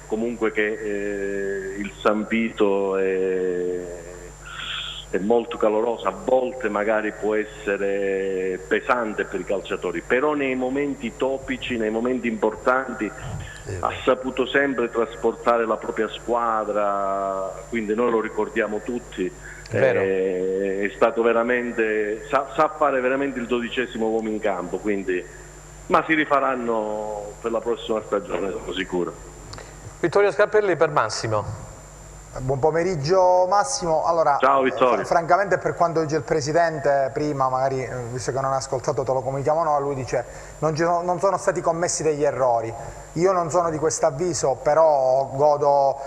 [SPEAKER 8] comunque che il San Vito è molto caloroso, a volte magari può essere pesante per i calciatori, però nei momenti topici, nei momenti importanti ha saputo sempre trasportare la propria squadra, quindi noi lo ricordiamo tutti, è stato veramente, sa fare veramente il 12° uomo in campo, quindi, ma si rifaranno per la prossima stagione, sono sicuro.
[SPEAKER 1] Vittorio Scarpelli per Massimo.
[SPEAKER 2] Buon pomeriggio Massimo. Allora,
[SPEAKER 8] ciao Vittorio.
[SPEAKER 2] Francamente, per quanto dice il Presidente prima, magari visto che non hai ascoltato te lo comunichiamo noi, lui dice non sono stati commessi degli errori. Io non sono di questo avviso, però godo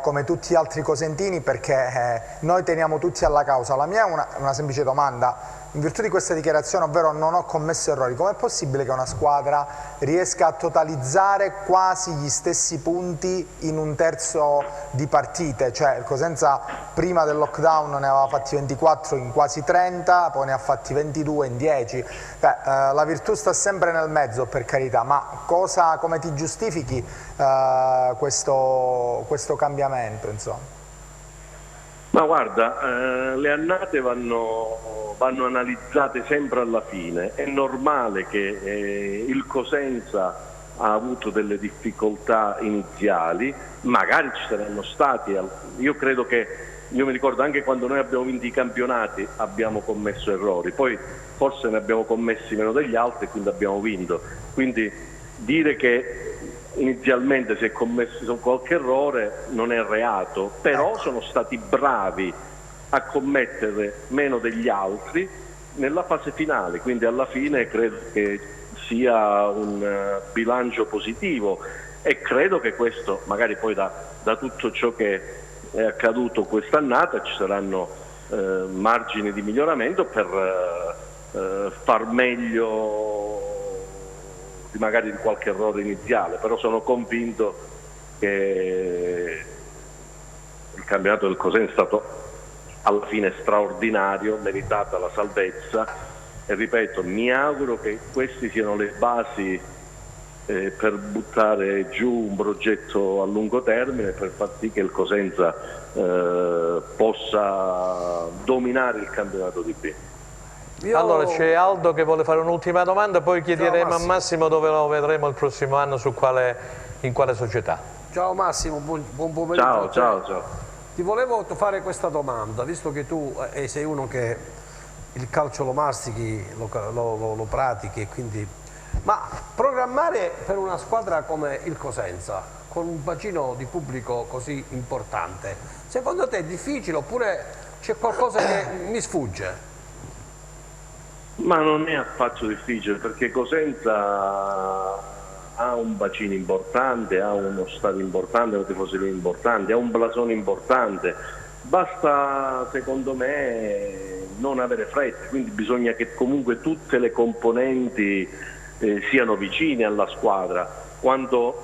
[SPEAKER 2] come tutti gli altri cosentini perché noi teniamo tutti alla causa. La mia è una semplice domanda. In virtù di questa dichiarazione, ovvero non ho commesso errori, com'è possibile che una squadra riesca a totalizzare quasi gli stessi punti in un terzo di partite? Cioè il Cosenza prima del lockdown ne aveva fatti 24 in quasi 30, poi ne ha fatti 22 in 10. La virtù sta sempre nel mezzo, per carità, ma come ti giustifichi questo cambiamento, insomma?
[SPEAKER 8] Ma guarda, le annate vanno analizzate sempre alla fine. È normale che il Cosenza ha avuto delle difficoltà iniziali, magari ci saranno stati, io mi ricordo anche quando noi abbiamo vinto i campionati abbiamo commesso errori, poi forse ne abbiamo commessi meno degli altri e quindi abbiamo vinto, quindi dire che inizialmente si è commesso qualche errore non è reato, però sono stati bravi a commettere meno degli altri nella fase finale, quindi alla fine credo che sia un bilancio positivo e credo che questo, magari poi da tutto ciò che è accaduto quest'annata ci saranno margini di miglioramento per far meglio magari di qualche errore iniziale, però sono convinto che il campionato del Cosenza è stato alla fine straordinario, meritata la salvezza e ripeto, mi auguro che queste siano le basi per buttare giù un progetto a lungo termine per far sì che il Cosenza possa dominare il campionato di B.
[SPEAKER 1] Allora c'è Aldo che vuole fare un'ultima domanda, poi chiederemo a Massimo dove lo vedremo il prossimo anno, in quale società.
[SPEAKER 3] Ciao Massimo, buon pomeriggio.
[SPEAKER 8] Ciao.
[SPEAKER 3] Ti volevo fare questa domanda, visto che tu sei uno che il calcio lo mastichi, lo pratichi, e quindi... ma programmare per una squadra come il Cosenza, con un bacino di pubblico così importante, secondo te è difficile oppure c'è qualcosa che mi sfugge?
[SPEAKER 8] Ma non è affatto difficile, perché Cosenza ha un bacino importante, ha uno stadio importante, una tifoseria importante, ha un blasone importante. Basta, secondo me, non avere fretta, quindi bisogna che comunque tutte le componenti siano vicine alla squadra. Quando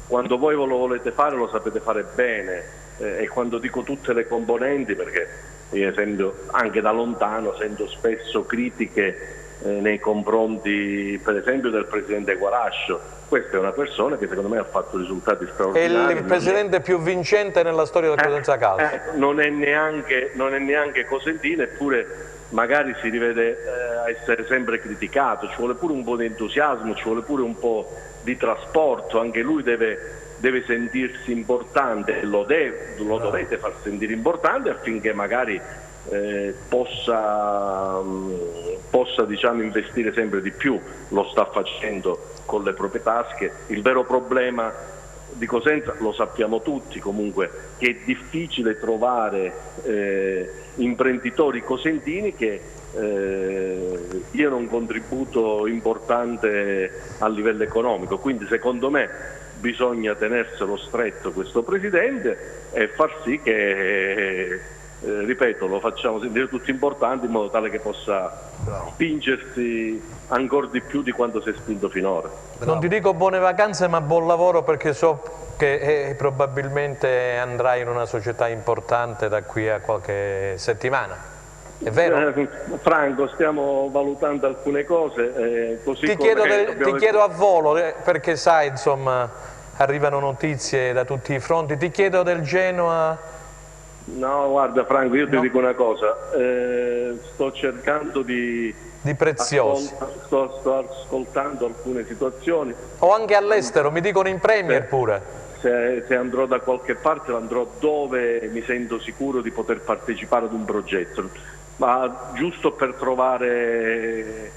[SPEAKER 8] voi lo volete fare lo sapete fare bene, e quando dico tutte le componenti, perché io anche da lontano sento spesso critiche nei confronti per esempio del presidente Guarascio. Questa è una persona che secondo me ha fatto risultati straordinari.
[SPEAKER 1] È il presidente più vincente nella storia del Cosenza Calcio.
[SPEAKER 8] Non è neanche cosentino, eppure magari si rivede a essere sempre criticato. Ci vuole pure un po' di entusiasmo, ci vuole pure un po' di trasporto. Anche lui deve sentirsi importante, lo dovete far sentire importante affinché magari possa diciamo, investire sempre di più. Lo sta facendo con le proprie tasche. Il vero problema di Cosenza lo sappiamo tutti comunque, che è difficile trovare imprenditori cosentini che diano un contributo importante a livello economico. Quindi secondo me bisogna tenerselo stretto questo presidente e far sì che, ripeto, lo facciamo sentire tutti importanti in modo tale che possa spingersi ancora di più di quanto si è spinto finora.
[SPEAKER 1] Non ti dico buone vacanze, ma buon lavoro, perché so che probabilmente andrai in una società importante da qui a qualche settimana. È vero?
[SPEAKER 8] Franco, stiamo valutando alcune cose.
[SPEAKER 1] Ti chiedo a volo, perché sai, insomma, arrivano notizie da tutti i fronti. Ti chiedo del Genoa.
[SPEAKER 8] No, guarda Franco, io ti dico una cosa, sto cercando di
[SPEAKER 1] preziosi.
[SPEAKER 8] Sto ascoltando alcune situazioni.
[SPEAKER 1] O anche all'estero, mi dicono in Premier pure.
[SPEAKER 8] Se andrò da qualche parte andrò dove mi sento sicuro di poter partecipare ad un progetto, ma giusto per trovare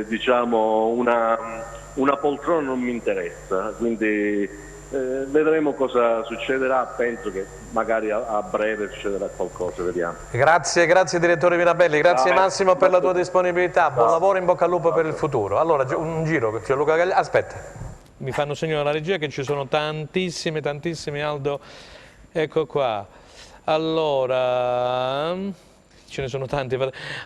[SPEAKER 8] diciamo una poltrona non mi interessa, quindi vedremo cosa succederà. Penso che magari a breve succederà qualcosa, vediamo.
[SPEAKER 1] Grazie direttore Mirabelli, grazie Massimo per la tua disponibilità, buon lavoro, in bocca al lupo per il futuro. Allora, un giro, Gianluca Gagliardi, aspetta. Mi fanno segno dalla regia che ci sono tantissimi, Aldo, ecco qua. Allora, ce ne sono tanti.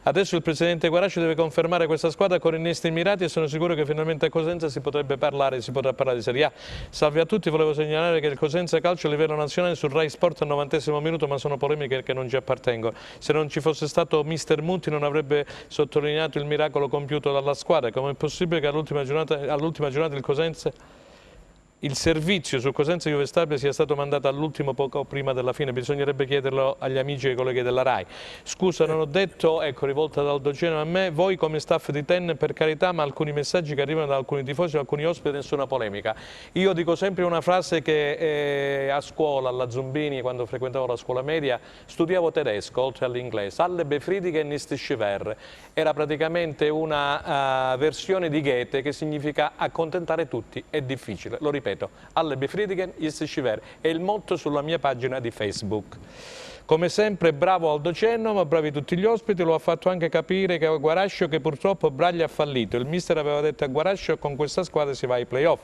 [SPEAKER 1] Adesso il presidente Guarascio deve confermare questa squadra con innesti mirati e sono sicuro che finalmente a Cosenza si potrà parlare di Serie A. Salve a tutti, volevo segnalare che il Cosenza Calcio a livello nazionale sul Rai Sport al 90° minuto, ma sono polemiche che non ci appartengono. Se non ci fosse stato mister Mutti non avrebbe sottolineato il miracolo compiuto dalla squadra. Com'è possibile che all'ultima giornata il Cosenza... Il servizio su Cosenza Juve Stabia sia stato mandato all'ultimo poco prima della fine, bisognerebbe chiederlo agli amici e ai colleghi della RAI. Scusa, non ho detto, ecco, rivolta da Aldo Genoa a me, voi come staff di Ten per carità, ma alcuni messaggi che arrivano da alcuni tifosi o alcuni ospiti, nessuna polemica. Io dico sempre una frase che a scuola, alla Zumbini, quando frequentavo la scuola media, studiavo tedesco, oltre all'inglese, alle befriedigen ist schwer. Era praticamente una versione di Goethe che significa accontentare tutti, è difficile, lo ripeto. Alle befriedigen ist schwer è il motto sulla mia pagina di Facebook. Come sempre bravo Aldo Genoa, bravi tutti gli ospiti, lo ha fatto anche capire che a Guarascio che purtroppo Braglia ha fallito. Il mister aveva detto a Guarascio con questa squadra si va ai playoff.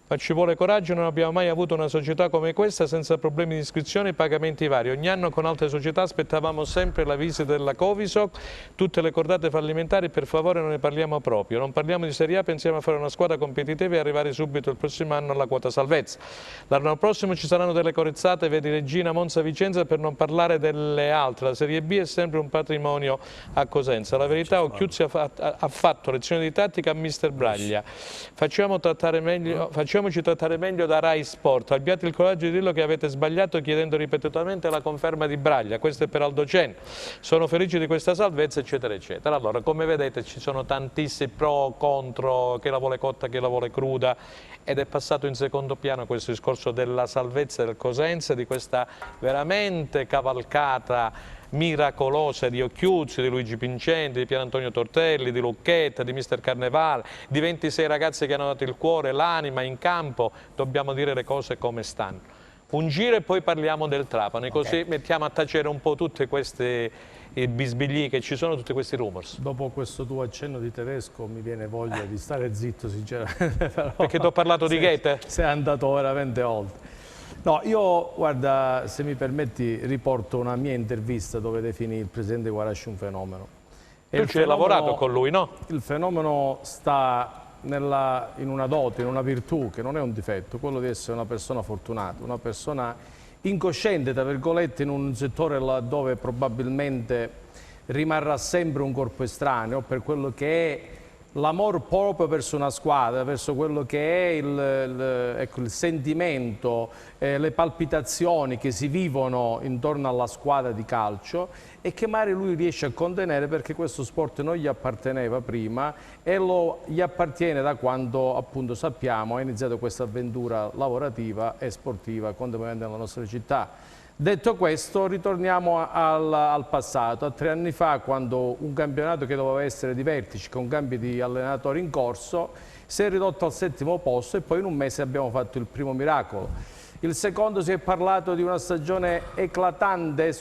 [SPEAKER 1] Ma ci vuole coraggio, non abbiamo mai avuto una società come questa senza problemi di iscrizione e pagamenti vari. Ogni anno con altre società aspettavamo sempre la visita della Covisoc, tutte le cordate fallimentari, per favore non ne parliamo proprio. Non parliamo di Serie A, pensiamo a fare una squadra competitiva e arrivare subito il prossimo anno alla quota salvezza. L'anno prossimo ci saranno delle corazzate, vedi Reggina, Monza, Vicenza, per non parlare delle altre. La Serie B è sempre un patrimonio a Cosenza. La verità, Occhiuzzi ha fatto lezioni di tattica a mister Braglia. Facciamoci trattare meglio da Rai Sport. Abbiate il coraggio di dirlo che avete sbagliato chiedendo ripetutamente la conferma di Braglia. Questo è per Aldo Cen. Sono felice di questa salvezza, eccetera, eccetera. Allora, come vedete, ci sono tantissimi pro, contro, chi la vuole cotta, chi la vuole cruda, ed è passato in secondo piano questo discorso della salvezza del Cosenza, di questa veramente cavalcata miracolosa di Occhiuzzi, di Luigi Pincenti, di Pier Antonio Tortelli, di Lucchetta, di mister Carnevale, di 26 ragazzi che hanno dato il cuore, l'anima in campo. Dobbiamo dire le cose come stanno. Un giro e poi parliamo del Trapani, così mettiamo a tacere un po' tutti questi bisbigli che ci sono, tutti questi rumors.
[SPEAKER 4] Dopo questo tuo accenno di tedesco mi viene voglia di stare zitto, sinceramente. Però,
[SPEAKER 1] perché ti ho parlato di Goethe?
[SPEAKER 4] Sei andato veramente oltre. No, io, guarda, se mi permetti, riporto una mia intervista dove definì il presidente Guarasci un fenomeno.
[SPEAKER 1] Tu ci hai lavorato con lui, no?
[SPEAKER 4] Il fenomeno sta in una dote, in una virtù, che non è un difetto, quello di essere una persona fortunata, una persona incosciente, tra virgolette, in un settore dove probabilmente rimarrà sempre un corpo estraneo per quello che è l'amor proprio verso una squadra, verso quello che è il sentimento, le palpitazioni che si vivono intorno alla squadra di calcio e che magari lui riesce a contenere perché questo sport non gli apparteneva prima e gli appartiene da quando, appunto, sappiamo ha iniziato questa avventura lavorativa e sportiva contemporaneamente nella nostra città. Detto questo, ritorniamo al passato, a 3 anni fa, quando un campionato che doveva essere di vertice, con cambi di allenatori in corso, si è ridotto al 7° posto e poi in un mese abbiamo fatto il primo miracolo. Il secondo, si è parlato di una stagione eclatante,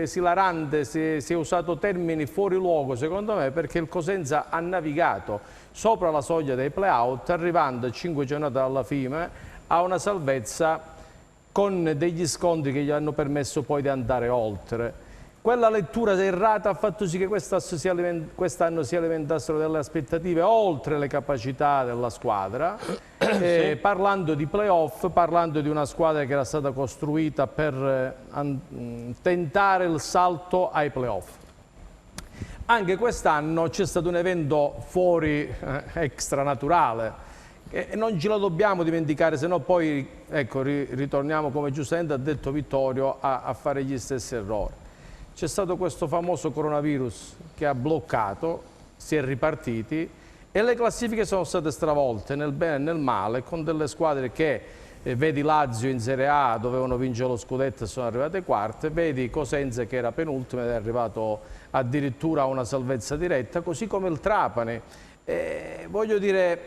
[SPEAKER 4] esilarante, si è usato termini fuori luogo secondo me, perché il Cosenza ha navigato sopra la soglia dei play-out, arrivando a 5 giornate dalla fine a una salvezza con degli scontri che gli hanno permesso poi di andare oltre. Quella lettura errata ha fatto sì che quest'anno si alimentassero delle aspettative oltre le capacità della squadra, parlando di playoff, parlando di una squadra che era stata costruita per tentare il salto ai playoff. Anche quest'anno c'è stato un evento fuori extranaturale, e non ce lo dobbiamo dimenticare, se no poi ecco, ritorniamo, come giustamente ha detto Vittorio, a fare gli stessi errori. C'è stato questo famoso coronavirus che ha bloccato, si è ripartiti e le classifiche sono state stravolte nel bene e nel male, con delle squadre che, vedi Lazio in Serie A, dovevano vincere lo scudetto e sono arrivate quarte, vedi Cosenza che era penultima ed è arrivato addirittura a una salvezza diretta, così come il Trapani. Voglio dire,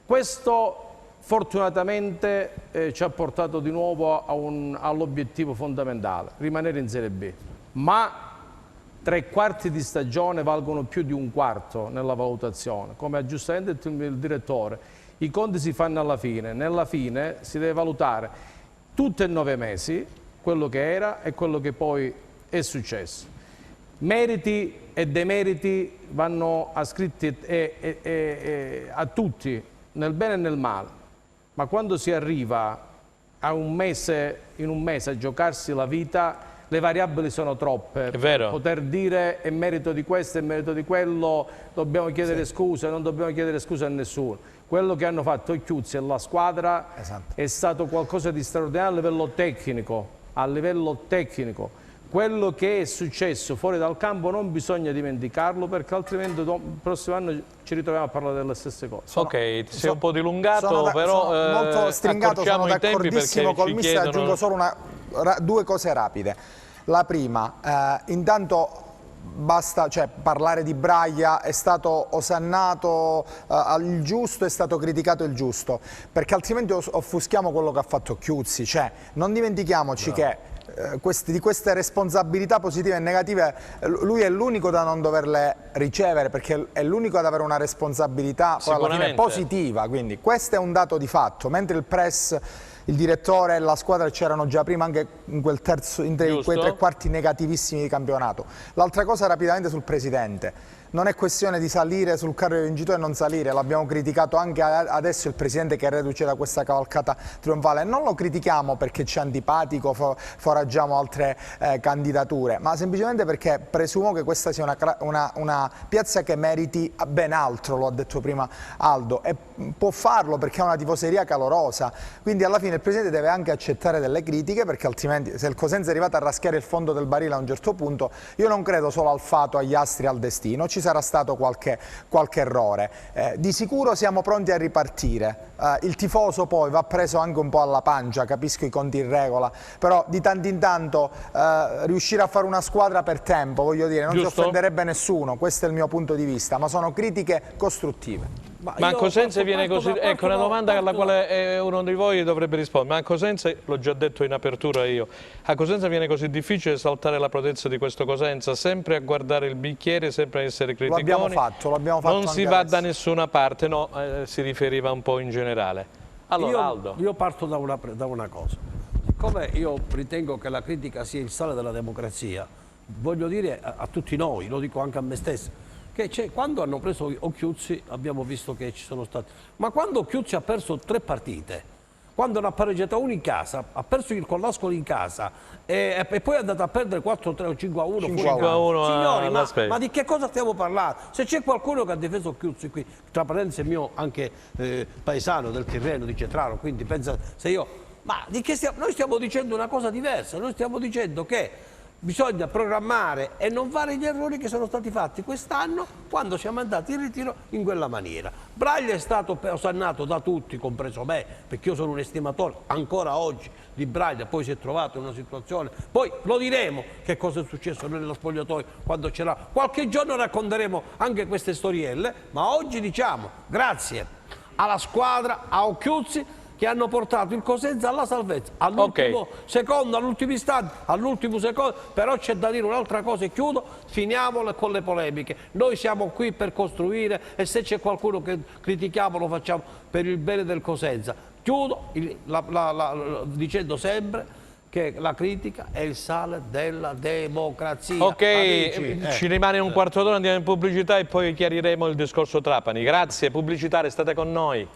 [SPEAKER 4] questo fortunatamente ci ha portato di nuovo all'obiettivo fondamentale, rimanere in Serie B. Ma 3 quarti di stagione valgono più di un quarto nella valutazione. Come ha giustamente detto il direttore, i conti si fanno alla fine. Nella fine si deve valutare tutti e 9 mesi quello che era e quello che poi è successo. Meriti e demeriti vanno ascritti a tutti, nel bene e nel male, ma quando si arriva a in un mese a giocarsi la vita, le variabili sono troppe.
[SPEAKER 1] È vero.
[SPEAKER 4] Poter dire è merito di questo, è merito di quello, dobbiamo chiedere scuse, non dobbiamo chiedere scuse a nessuno. Quello che hanno fatto Occhiuzzi e la squadra è stato qualcosa di straordinario a livello tecnico. Quello che è successo fuori dal campo non bisogna dimenticarlo, perché altrimenti il prossimo anno ci ritroviamo a parlare delle stesse cose.
[SPEAKER 1] Ok, ti sei un po' dilungato, però
[SPEAKER 2] sono molto stringato, sono d'accordissimo col mister,
[SPEAKER 1] chiedono...
[SPEAKER 2] aggiungo solo 2 cose rapide. La prima, intanto basta, cioè, parlare di Braglia, è stato osannato il giusto, è stato criticato il giusto, perché altrimenti offuschiamo quello che ha fatto Occhiuzzi. Cioè, non dimentichiamoci che di queste responsabilità positive e negative lui è l'unico da non doverle ricevere, perché è l'unico ad avere una responsabilità poi alla fine positiva, quindi questo è un dato di fatto, mentre il press, il direttore e la squadra c'erano già prima anche in quei 3 quarti negativissimi di campionato. L'altra cosa rapidamente sul presidente. Non è questione di salire sul carro del vincitore e non salire, l'abbiamo criticato anche adesso il presidente che è reduce da questa cavalcata trionfale. Non lo critichiamo perché ci è antipatico, foraggiamo altre candidature, ma semplicemente perché presumo che questa sia una piazza che meriti ben altro, lo ha detto prima Aldo, e può farlo perché ha una tifoseria calorosa, quindi alla fine il presidente deve anche accettare delle critiche, perché altrimenti se il Cosenza è arrivato a raschiare il fondo del barile a un certo punto, io non credo solo al fato, agli astri, al destino, ci sarà stato qualche errore. Di sicuro siamo pronti a ripartire. Il tifoso poi va preso anche un po' alla pancia, capisco i conti in regola, però di tanto in tanto riuscire a fare una squadra per tempo, voglio dire, non si offenderebbe nessuno, questo è il mio punto di vista, ma sono critiche costruttive.
[SPEAKER 1] Ma a Cosenza viene così, ecco una domanda alla quale uno di voi dovrebbe rispondere, ma a Cosenza, l'ho già detto in apertura io, a Cosenza viene così difficile saltare la protezza di questo Cosenza, sempre a guardare il bicchiere, sempre a essere criticoni,
[SPEAKER 2] l'abbiamo fatto
[SPEAKER 1] non si va da nessuna parte, no, si riferiva un po' in generale. Allora Aldo.
[SPEAKER 3] Io parto da una cosa, siccome io ritengo che la critica sia il sale della democrazia, voglio dire a tutti noi, lo dico anche a me stesso, che quando hanno preso Occhiuzzi abbiamo visto che ci sono stati, ma quando Occhiuzzi ha perso 3 partite, quando ne ha pareggiata una in casa, ha perso il Collascoli in casa e poi è andato a perdere 4-3 o 5-1
[SPEAKER 1] signori,
[SPEAKER 3] ma di che cosa stiamo parlando? Se c'è qualcuno che ha difeso Occhiuzzi qui, tra parentesi è mio anche paesano del Tirreno di Cetrano, quindi pensa se io, ma di che noi stiamo dicendo una cosa diversa, noi stiamo dicendo che bisogna programmare e non fare gli errori che sono stati fatti quest'anno quando siamo andati in ritiro in quella maniera. Braglia è stato osannato da tutti, compreso me, perché io sono un estimatore ancora oggi di Braglia, poi si è trovato in una situazione, poi lo diremo che cosa è successo nello spogliatoio quando c'era, qualche giorno racconteremo anche queste storielle, ma oggi diciamo grazie alla squadra, a Occhiuzzi, che hanno portato il Cosenza alla salvezza, all'ultimo secondo, all'ultimo istante, all'ultimo secondo, però c'è da dire un'altra cosa e chiudo, finiamole con le polemiche. Noi siamo qui per costruire e se c'è qualcuno che critichiamo lo facciamo per il bene del Cosenza. Chiudo dicendo sempre che la critica è il sale della democrazia.
[SPEAKER 1] Ok, amici, ci rimane un quarto d'ora, andiamo in pubblicità e poi chiariremo il discorso Trapani. Grazie, pubblicità, restate con noi.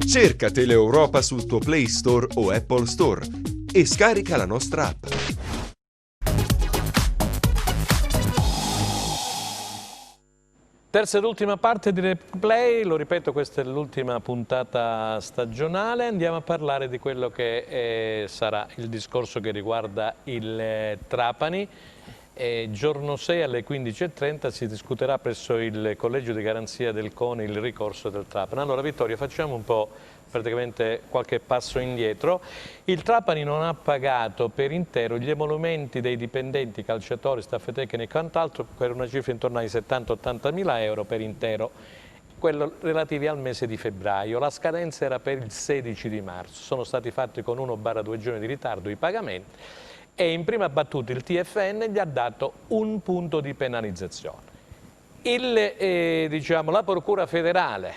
[SPEAKER 7] Cerca Teleeuropa sul tuo Play Store o Apple Store e scarica la nostra app.
[SPEAKER 1] Terza ed ultima parte di Replay, lo ripeto, questa è l'ultima puntata stagionale, andiamo a parlare di quello che sarà il discorso che riguarda il Trapani. Giorno 6 alle 15:30 si discuterà presso il collegio di garanzia del CONI il ricorso del Trapani. Allora Vittorio, facciamo un po' praticamente qualche passo indietro. Il Trapani non ha pagato per intero gli emolumenti dei dipendenti, calciatori, staff tecnico e quant'altro per una cifra intorno ai 70-80 mila euro per intero, quello relativi al mese di febbraio. La scadenza era per il 16 di marzo, sono stati fatti con 1-2 giorni di ritardo i pagamenti e in prima battuta il TFN gli ha dato 1 punto di penalizzazione. La Procura federale,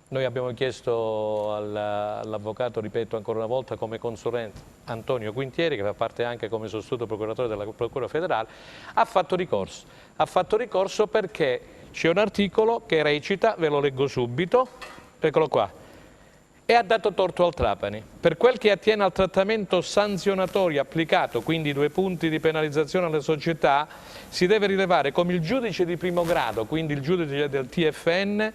[SPEAKER 1] noi abbiamo chiesto all'avvocato, ripeto ancora una volta come consulente, Antonio Quintieri, che fa parte anche come sostituto procuratore della Procura federale, ha fatto ricorso. Ha fatto ricorso perché c'è un articolo che recita, ve lo leggo subito, eccolo qua, e ha dato torto al Trapani. Per quel che attiene al trattamento sanzionatorio applicato, quindi 2 punti di penalizzazione alle società, si deve rilevare come il giudice di primo grado, quindi il giudice del TFN,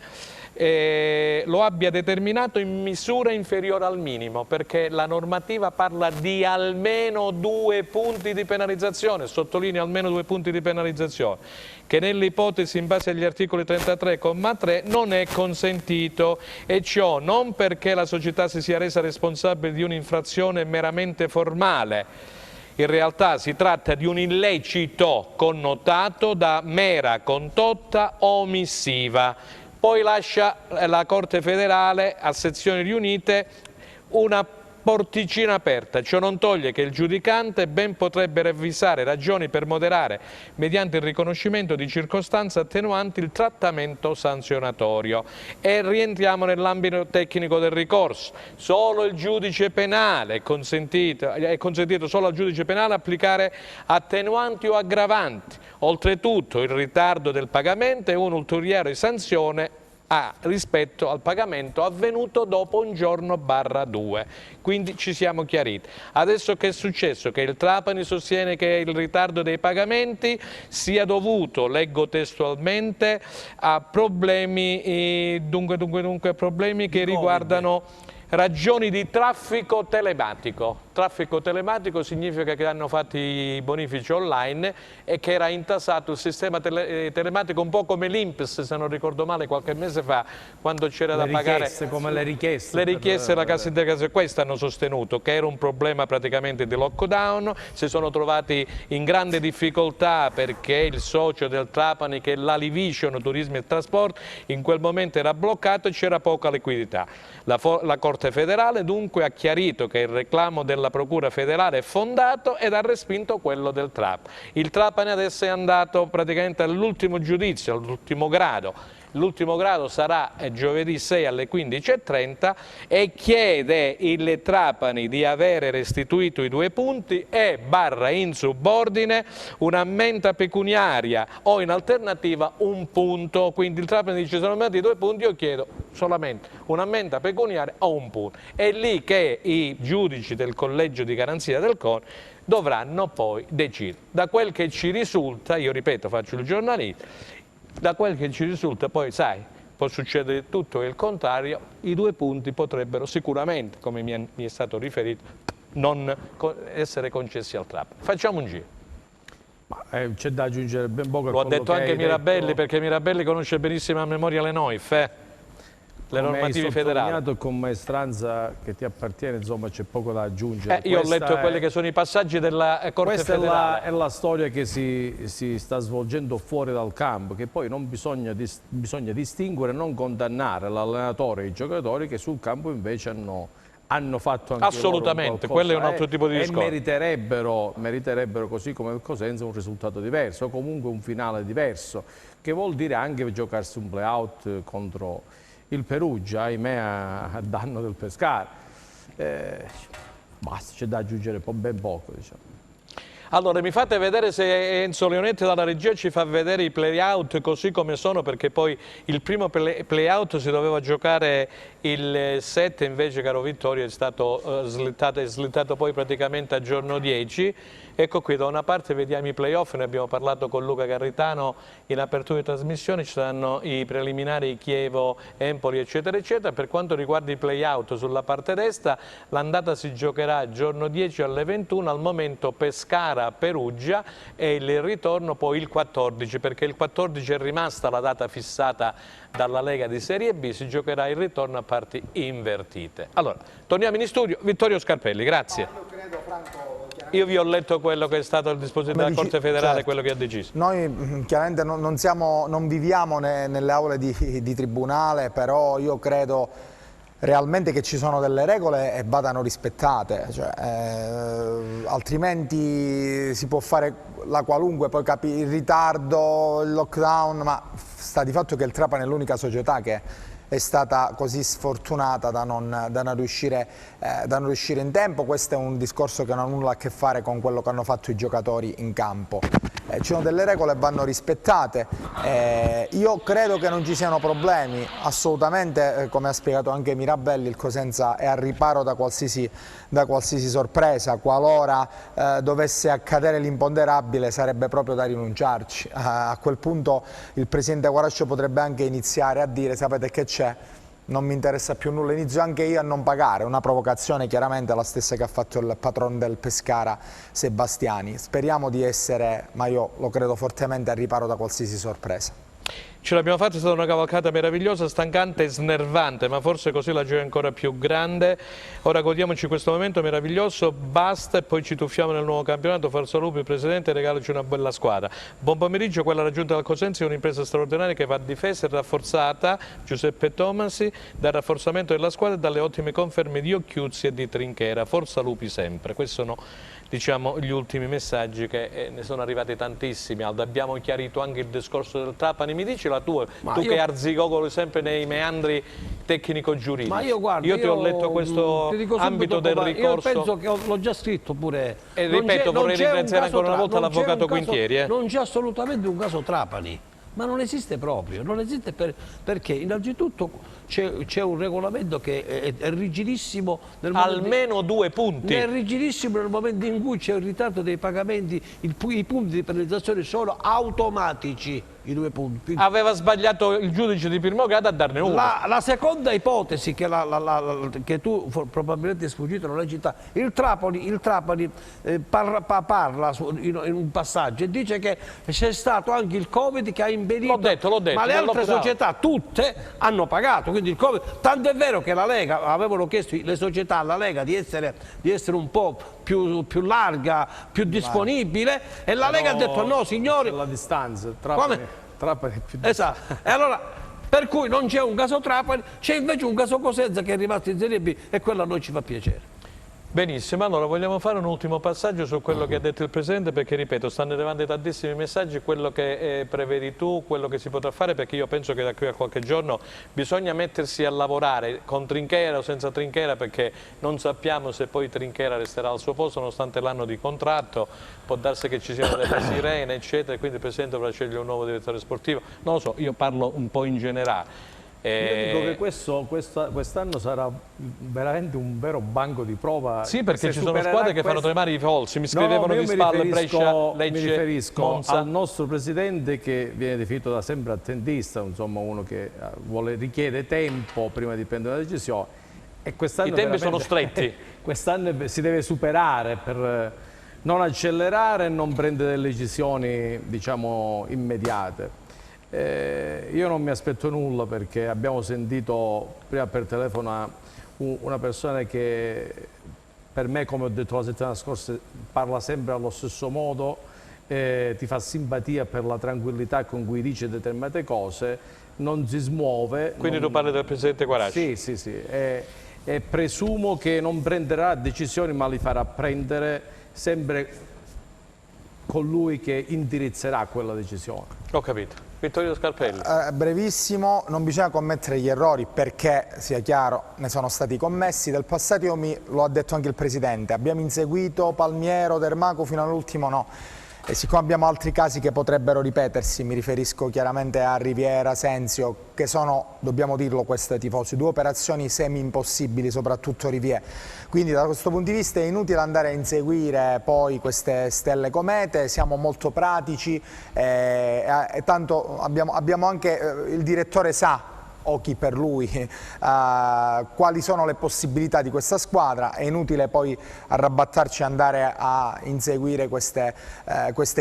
[SPEAKER 1] lo abbia determinato in misura inferiore al minimo, perché la normativa parla di almeno 2 punti di penalizzazione, sottolinea almeno 2 punti di penalizzazione, che nelle ipotesi in base agli articoli 33,3 non è consentito, e ciò non perché la società si sia resa responsabile di un'infrazione meramente formale. In realtà si tratta di un illecito connotato da mera condotta omissiva. poi lascia la Corte federale a sezioni riunite una porticina aperta. Ciò non toglie che il giudicante ben potrebbe ravvisare ragioni per moderare, mediante il riconoscimento di circostanze attenuanti, il trattamento sanzionatorio. E rientriamo nell'ambito tecnico del ricorso. Solo il giudice penale è consentito solo al giudice penale applicare attenuanti o aggravanti. Oltretutto il ritardo del pagamento è un'ulteriore sanzione rispetto al pagamento avvenuto dopo un giorno/2. Quindi ci siamo chiariti. Adesso che è successo? Che il Trapani sostiene che il ritardo dei pagamenti sia dovuto, leggo testualmente, a problemi, problemi che riguardano ragioni di traffico telematico. Traffico telematico significa che hanno fatto i bonifici online e che era intasato il sistema telematico un po' come l'INPS, se non ricordo male, qualche mese fa, quando c'era da pagare
[SPEAKER 4] come le richieste
[SPEAKER 1] della cassa integrazione. Questo hanno sostenuto, che era un problema praticamente di lockdown. Si sono trovati in grande difficoltà perché il socio del Trapani, che è l'Alivision Turismo e Trasporti, in quel momento era bloccato e c'era poca liquidità. La Corte federale dunque ha chiarito che il reclamo della Procura federale è fondato ed ha respinto quello del Trapani. Il Trapani adesso è andato praticamente all'ultimo giudizio, all'ultimo grado. L'ultimo grado sarà giovedì 6 alle 15:30 e chiede il Trapani di avere restituito i 2 punti e / in subordine un'ammenda pecuniaria o in alternativa 1 punto. Quindi il Trapani dice: sono andati 2 punti, io chiedo solamente un'ammenda pecuniaria o 1 punto. È lì che i giudici del collegio di garanzia del CONI dovranno poi decidere. Da quel che ci risulta, io ripeto, faccio il giornalista, da quel che ci risulta, poi sai, può succedere tutto e il contrario, i 2 punti potrebbero sicuramente, come mi è stato riferito, non essere concessi al Trapani. Facciamo un giro.
[SPEAKER 4] C'è da aggiungere ben poco.
[SPEAKER 1] Lo ha detto anche Mirabelli, perché Mirabelli conosce benissimo a memoria le NOIF, le normative federali.
[SPEAKER 4] E con maestranza che ti appartiene, insomma, c'è poco da aggiungere.
[SPEAKER 1] Io ho letto quelli che sono i passaggi della Corte federale.
[SPEAKER 4] Questa è la storia che si sta svolgendo fuori dal campo, che poi non bisogna distinguere, non condannare l'allenatore e i giocatori che sul campo invece hanno fatto anche
[SPEAKER 1] assolutamente, quello è un altro tipo di discorso.
[SPEAKER 4] E meriterebbero, così come il Cosenza, un risultato diverso, o comunque un finale diverso, che vuol dire anche giocarsi un play-out contro il Perugia, ahimè a danno del Pescara. Basta, c'è da aggiungere ben poco, diciamo.
[SPEAKER 1] Allora, mi fate vedere se Enzo Leonetti dalla regia ci fa vedere i play-out così come sono, perché poi il primo play-out si doveva giocare il 7, invece, caro Vittorio, è stato slittato poi praticamente a giorno 10. Ecco qui, da una parte vediamo i play-off, ne abbiamo parlato con Luca Garritano in apertura di trasmissione, ci saranno i preliminari Chievo, Empoli, eccetera, eccetera. Per quanto riguarda i play-out sulla parte destra, l'andata si giocherà giorno 10 alle 21, al momento Pescara-Perugia, e il ritorno poi il 14, perché il 14 è rimasta la data fissata dalla Lega di Serie B, si giocherà il ritorno a parti invertite. Allora, torniamo in studio. Vittorio Scarpelli, grazie. Io vi ho letto quello che è stato il dispositivo della Corte federale, certo, quello che ha deciso.
[SPEAKER 2] Noi chiaramente non viviamo nelle aule di tribunale, però io credo realmente che ci sono delle regole e vadano rispettate, altrimenti si può fare la qualunque, poi il ritardo, il lockdown, ma sta di fatto che il Trapani è l'unica società che è stata così sfortunata da non riuscire in tempo. Questo è un discorso che non ha nulla a che fare con quello che hanno fatto i giocatori in campo. Ci sono delle regole e vanno rispettate. Io credo che non ci siano problemi, assolutamente, come ha spiegato anche Mirabelli, il Cosenza è al riparo da qualsiasi sorpresa. Qualora dovesse accadere l'imponderabile, sarebbe proprio da rinunciarci. A quel punto il presidente Guarascio potrebbe anche iniziare a dire: sapete che c'è? Non mi interessa più nulla, inizio anche io a non pagare. Una provocazione chiaramente la stessa che ha fatto il patron del Pescara, Sebastiani. Speriamo di essere, ma io lo credo fortemente, al riparo da qualsiasi sorpresa.
[SPEAKER 1] Ce l'abbiamo fatta, è stata una cavalcata meravigliosa, stancante e snervante, ma forse così la gioia è ancora più grande. Ora godiamoci questo momento meraviglioso, basta e poi ci tuffiamo nel nuovo campionato. Forza Lupi, Presidente, regalaci una bella squadra. Buon pomeriggio, quella raggiunta dal Cosenza è un'impresa straordinaria che va difesa e rafforzata, Giuseppe Tomasi, dal rafforzamento della squadra e dalle ottime conferme di Occhiuzzi e di Trinchera. Forza Lupi sempre. Questi sono, diciamo, gli ultimi messaggi che ne sono arrivati tantissimi. Aldo, abbiamo chiarito anche il discorso del Trapani. Mi dici la tua, tu che arzigogoli sempre nei meandri tecnico-giuridici.
[SPEAKER 3] Ma io guarda,
[SPEAKER 1] io ti ho letto questo ambito del ricorso.
[SPEAKER 3] Io penso che l'ho già scritto pure.
[SPEAKER 1] E ripeto, vorrei ringraziare ancora una volta l'avvocato Quintieri.
[SPEAKER 3] Non c'è assolutamente un caso Trapani. Ma non esiste proprio, non esiste perché innanzitutto c'è un regolamento che è rigidissimo.
[SPEAKER 1] Almeno 2 punti.
[SPEAKER 3] È rigidissimo nel momento in cui c'è il ritardo dei pagamenti, i punti di penalizzazione sono automatici, i 2 punti.
[SPEAKER 1] Aveva sbagliato il giudice di primo grado a darne uno.
[SPEAKER 3] La seconda ipotesi che tu probabilmente hai sfuggito non l'hai citata, il Trapani parla in un passaggio e dice che c'è stato anche il Covid che ha impedito,
[SPEAKER 1] l'ho detto,
[SPEAKER 3] ma le altre società tutte hanno pagato, quindi il Covid, tanto è vero che la Lega, avevano chiesto le società alla Lega di essere un po' più larga, più disponibile, e la Lega ha detto no signori.
[SPEAKER 4] La distanza, Trapani è più distante.
[SPEAKER 3] Esatto, e allora per cui non c'è un caso Trapani, c'è invece un caso Cosenza che è rimasto in Serie B e quello a noi ci fa piacere.
[SPEAKER 1] Benissimo, allora vogliamo fare un ultimo passaggio su quello che ha detto il Presidente, perché ripeto, stanno arrivando tantissimi messaggi, quello che prevedi tu, quello che si potrà fare, perché io penso che da qui a qualche giorno bisogna mettersi a lavorare con Trinchera o senza Trinchera, perché non sappiamo se poi Trinchera resterà al suo posto nonostante l'anno di contratto, può darsi che ci siano delle sirene eccetera, quindi il Presidente dovrà scegliere un nuovo direttore sportivo, non lo so, io parlo un po' in generale.
[SPEAKER 4] Io dico che quest'anno sarà veramente un vero banco di prova.
[SPEAKER 1] Sì, perché ci sono squadre che fanno tremare i polsi, mi scrivevano di spalle Brescia, Lecce,
[SPEAKER 4] mi riferisco
[SPEAKER 1] Monza.
[SPEAKER 4] Al nostro Presidente che viene definito da sempre attentista, insomma uno che richiede tempo prima di prendere una decisione. E quest'anno
[SPEAKER 1] i tempi sono stretti.
[SPEAKER 4] Quest'anno si deve superare per non accelerare e non prendere delle decisioni, diciamo, immediate. Io non mi aspetto nulla perché abbiamo sentito prima per telefono una persona che per me, come ho detto la settimana scorsa, parla sempre allo stesso modo, ti fa simpatia per la tranquillità con cui dice determinate cose, non si smuove.
[SPEAKER 1] Quindi tu parli del Presidente Guarasci?
[SPEAKER 4] Sì. E presumo che non prenderà decisioni ma li farà prendere sempre colui che indirizzerà quella decisione.
[SPEAKER 1] Ho capito. Vittorio Scarpelli.
[SPEAKER 2] Brevissimo, non bisogna commettere gli errori perché, sia chiaro, ne sono stati commessi. Del passato lo ha detto anche il Presidente, abbiamo inseguito Palmiero, Dermaco fino all'ultimo no. E siccome abbiamo altri casi che potrebbero ripetersi, mi riferisco chiaramente a Riviera, Senzio, che sono, dobbiamo dirlo, queste tifosi, 2 operazioni semi-impossibili, soprattutto Riviera. Quindi da questo punto di vista è inutile andare a inseguire poi queste stelle comete, siamo molto pratici, tanto abbiamo anche, il direttore sa, o chi per lui, quali sono le possibilità di questa squadra. È inutile poi arrabattarci e andare a inseguire queste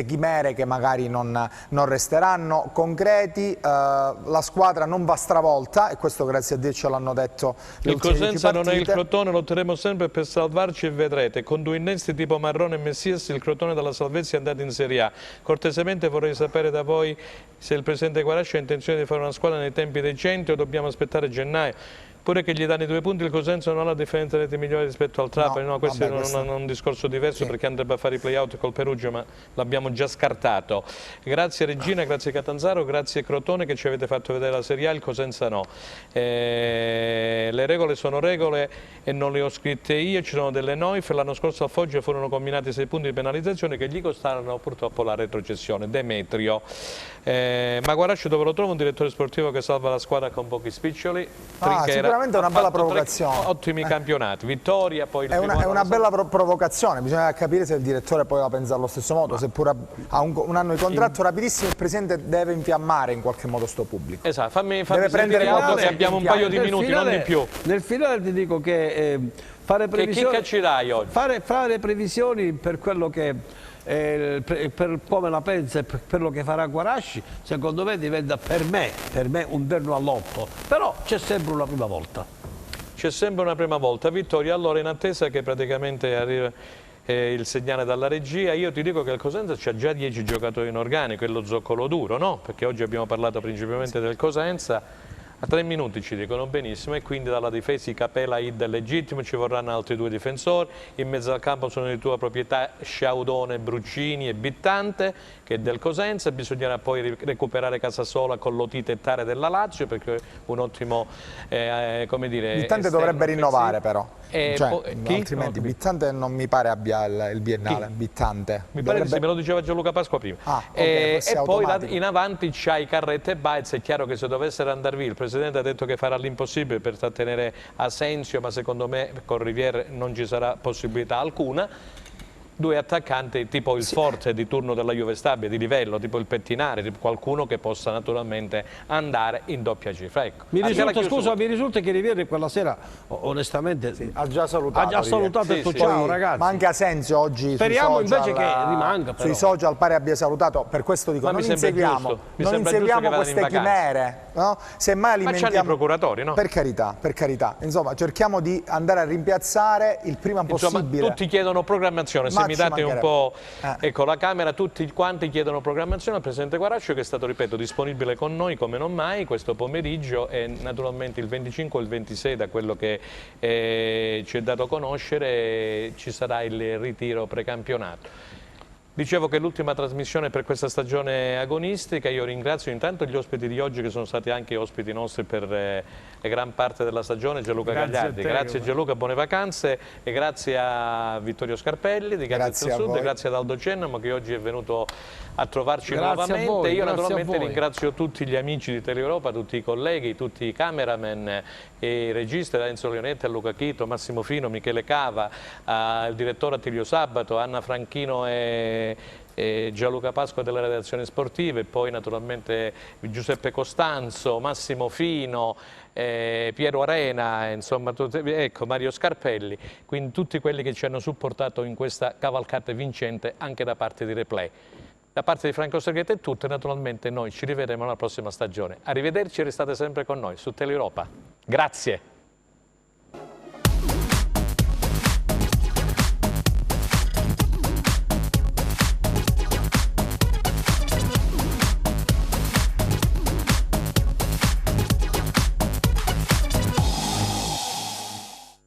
[SPEAKER 2] chimere che magari non resteranno concreti. La squadra non va stravolta e questo grazie a Dio ce l'hanno detto le
[SPEAKER 1] ultime 10 partite. Il Cosenza non è il Crotone, lotteremo sempre per salvarci e vedrete, con 2 innesti tipo Marrone e Messias il Crotone dalla salvezza è andato in Serie A. Cortesemente vorrei sapere da voi se il Presidente Guarasci ha intenzione di fare una squadra nei tempi decenti o dobbiamo aspettare gennaio. Pure che gli danno i 2 punti, il Cosenza non ha differenza rete migliore rispetto al Trapani, no, questo è un discorso diverso, sì, perché andrebbe a fare i play-out col Perugia, ma l'abbiamo già scartato. Grazie Regina, grazie Catanzaro, grazie Crotone che ci avete fatto vedere la Serie A, il Cosenza no. Le regole sono regole e non le ho scritte io, ci sono delle noif, l'anno scorso al Foggia furono combinati 6 punti di penalizzazione che gli costarono purtroppo la retrocessione. Demetrio. Ma Guarasci dove lo trovo un direttore sportivo che salva la squadra con pochi spiccioli?
[SPEAKER 2] Sicuramente è una bella provocazione.
[SPEAKER 1] Ottimi campionati, vittoria, poi il
[SPEAKER 2] è una bella provocazione, bisogna capire se il direttore poi la pensa allo stesso modo, seppur ha un anno di contratto rapidissimo, il Presidente deve infiammare in qualche modo sto pubblico.
[SPEAKER 1] Esatto, fammi sentire Aldo se abbiamo un paio di minuti, non di più.
[SPEAKER 3] Nel finale ti dico che fare previsioni,
[SPEAKER 1] che chicca ci dai oggi?
[SPEAKER 3] Fare previsioni per quello che per come la pensa e per quello che farà Guarasci, secondo me diventa per me un terno all'otto, però c'è sempre una prima volta.
[SPEAKER 1] C'è sempre una prima volta. Vittorio, allora in attesa che praticamente arriva il segnale dalla regia, io ti dico che il Cosenza c'ha già 10 giocatori in organico, è lo zoccolo duro, no? Perché oggi abbiamo parlato principalmente del Cosenza. A 3 minuti ci dicono benissimo e quindi dalla difesa Capela, Id è legittimo, ci vorranno altri 2 difensori, in mezzo al campo sono di tua proprietà Sciaudone, Bruccini e Bittante che è del Cosenza, bisognerà poi recuperare Casasola con Lotito e Tare della Lazio perché un ottimo, come dire...
[SPEAKER 2] Bittante dovrebbe rinnovare però,
[SPEAKER 1] chi?
[SPEAKER 2] altrimenti Bittante non mi pare abbia il biennale, Bittante.
[SPEAKER 1] Mi pare che sì, me lo diceva Gianluca Pasqua prima.
[SPEAKER 2] Okay,
[SPEAKER 1] e poi in avanti c'hai Carretta e Baez, è chiaro che se dovessero andare via il Presidente ha detto che farà l'impossibile per trattenere Asensio, ma secondo me con Riviere non ci sarà possibilità alcuna. 2 attaccanti tipo il forte di turno della Juve Stabia, di livello, tipo il Pettinari, tipo qualcuno che possa naturalmente andare in doppia cifra. Ecco.
[SPEAKER 3] Mi risulta che Riviere quella sera, onestamente,
[SPEAKER 2] ha già salutato.
[SPEAKER 3] E detto ciao ragazzi.
[SPEAKER 2] Ma anche Asensio oggi
[SPEAKER 3] speriamo
[SPEAKER 2] sui social,
[SPEAKER 3] invece che rimanga. Però.
[SPEAKER 2] Sui social pare abbia salutato, per questo dico, non inseguiamo queste chimere, no? Semmai alimentiamo...
[SPEAKER 1] Ma c'hanno i procuratori, no?
[SPEAKER 2] Per carità. Insomma, cerchiamo di andare a rimpiazzare il prima possibile.
[SPEAKER 1] Tutti chiedono programmazione. Se mi date un po', ecco, la Camera, tutti quanti chiedono programmazione al Presidente Guarascio che è stato, ripeto, disponibile con noi come non mai questo pomeriggio e naturalmente il 25 e il 26 da quello che ci è dato conoscere ci sarà il ritiro precampionato. Dicevo che l'ultima trasmissione per questa stagione agonistica, io ringrazio intanto gli ospiti di oggi che sono stati anche ospiti nostri per gran parte della stagione, Gianluca Gagliardi, grazie Gianluca, buone vacanze e grazie a Vittorio Scarpelli di Gazzetta del Sud, grazie ad Aldo Cennamo che oggi è venuto a trovarci nuovamente. Io naturalmente ringrazio tutti gli amici di Teleeuropa, tutti i colleghi, tutti i cameraman e i registi, Enzo Leonetti, Luca Chito, Massimo Fino, Michele Cava, il direttore Attilio Sabato, Anna Franchino e Gianluca Pasqua della redazione sportiva e poi naturalmente Giuseppe Costanzo, Massimo Fino, Piero Arena, insomma, ecco, Mario Scarpelli, quindi tutti quelli che ci hanno supportato in questa cavalcata vincente anche da parte di Replay. Da parte di Franco Segreto è tutto e naturalmente noi ci rivedremo alla prossima stagione. Arrivederci e restate sempre con noi su Teleeuropa. Grazie.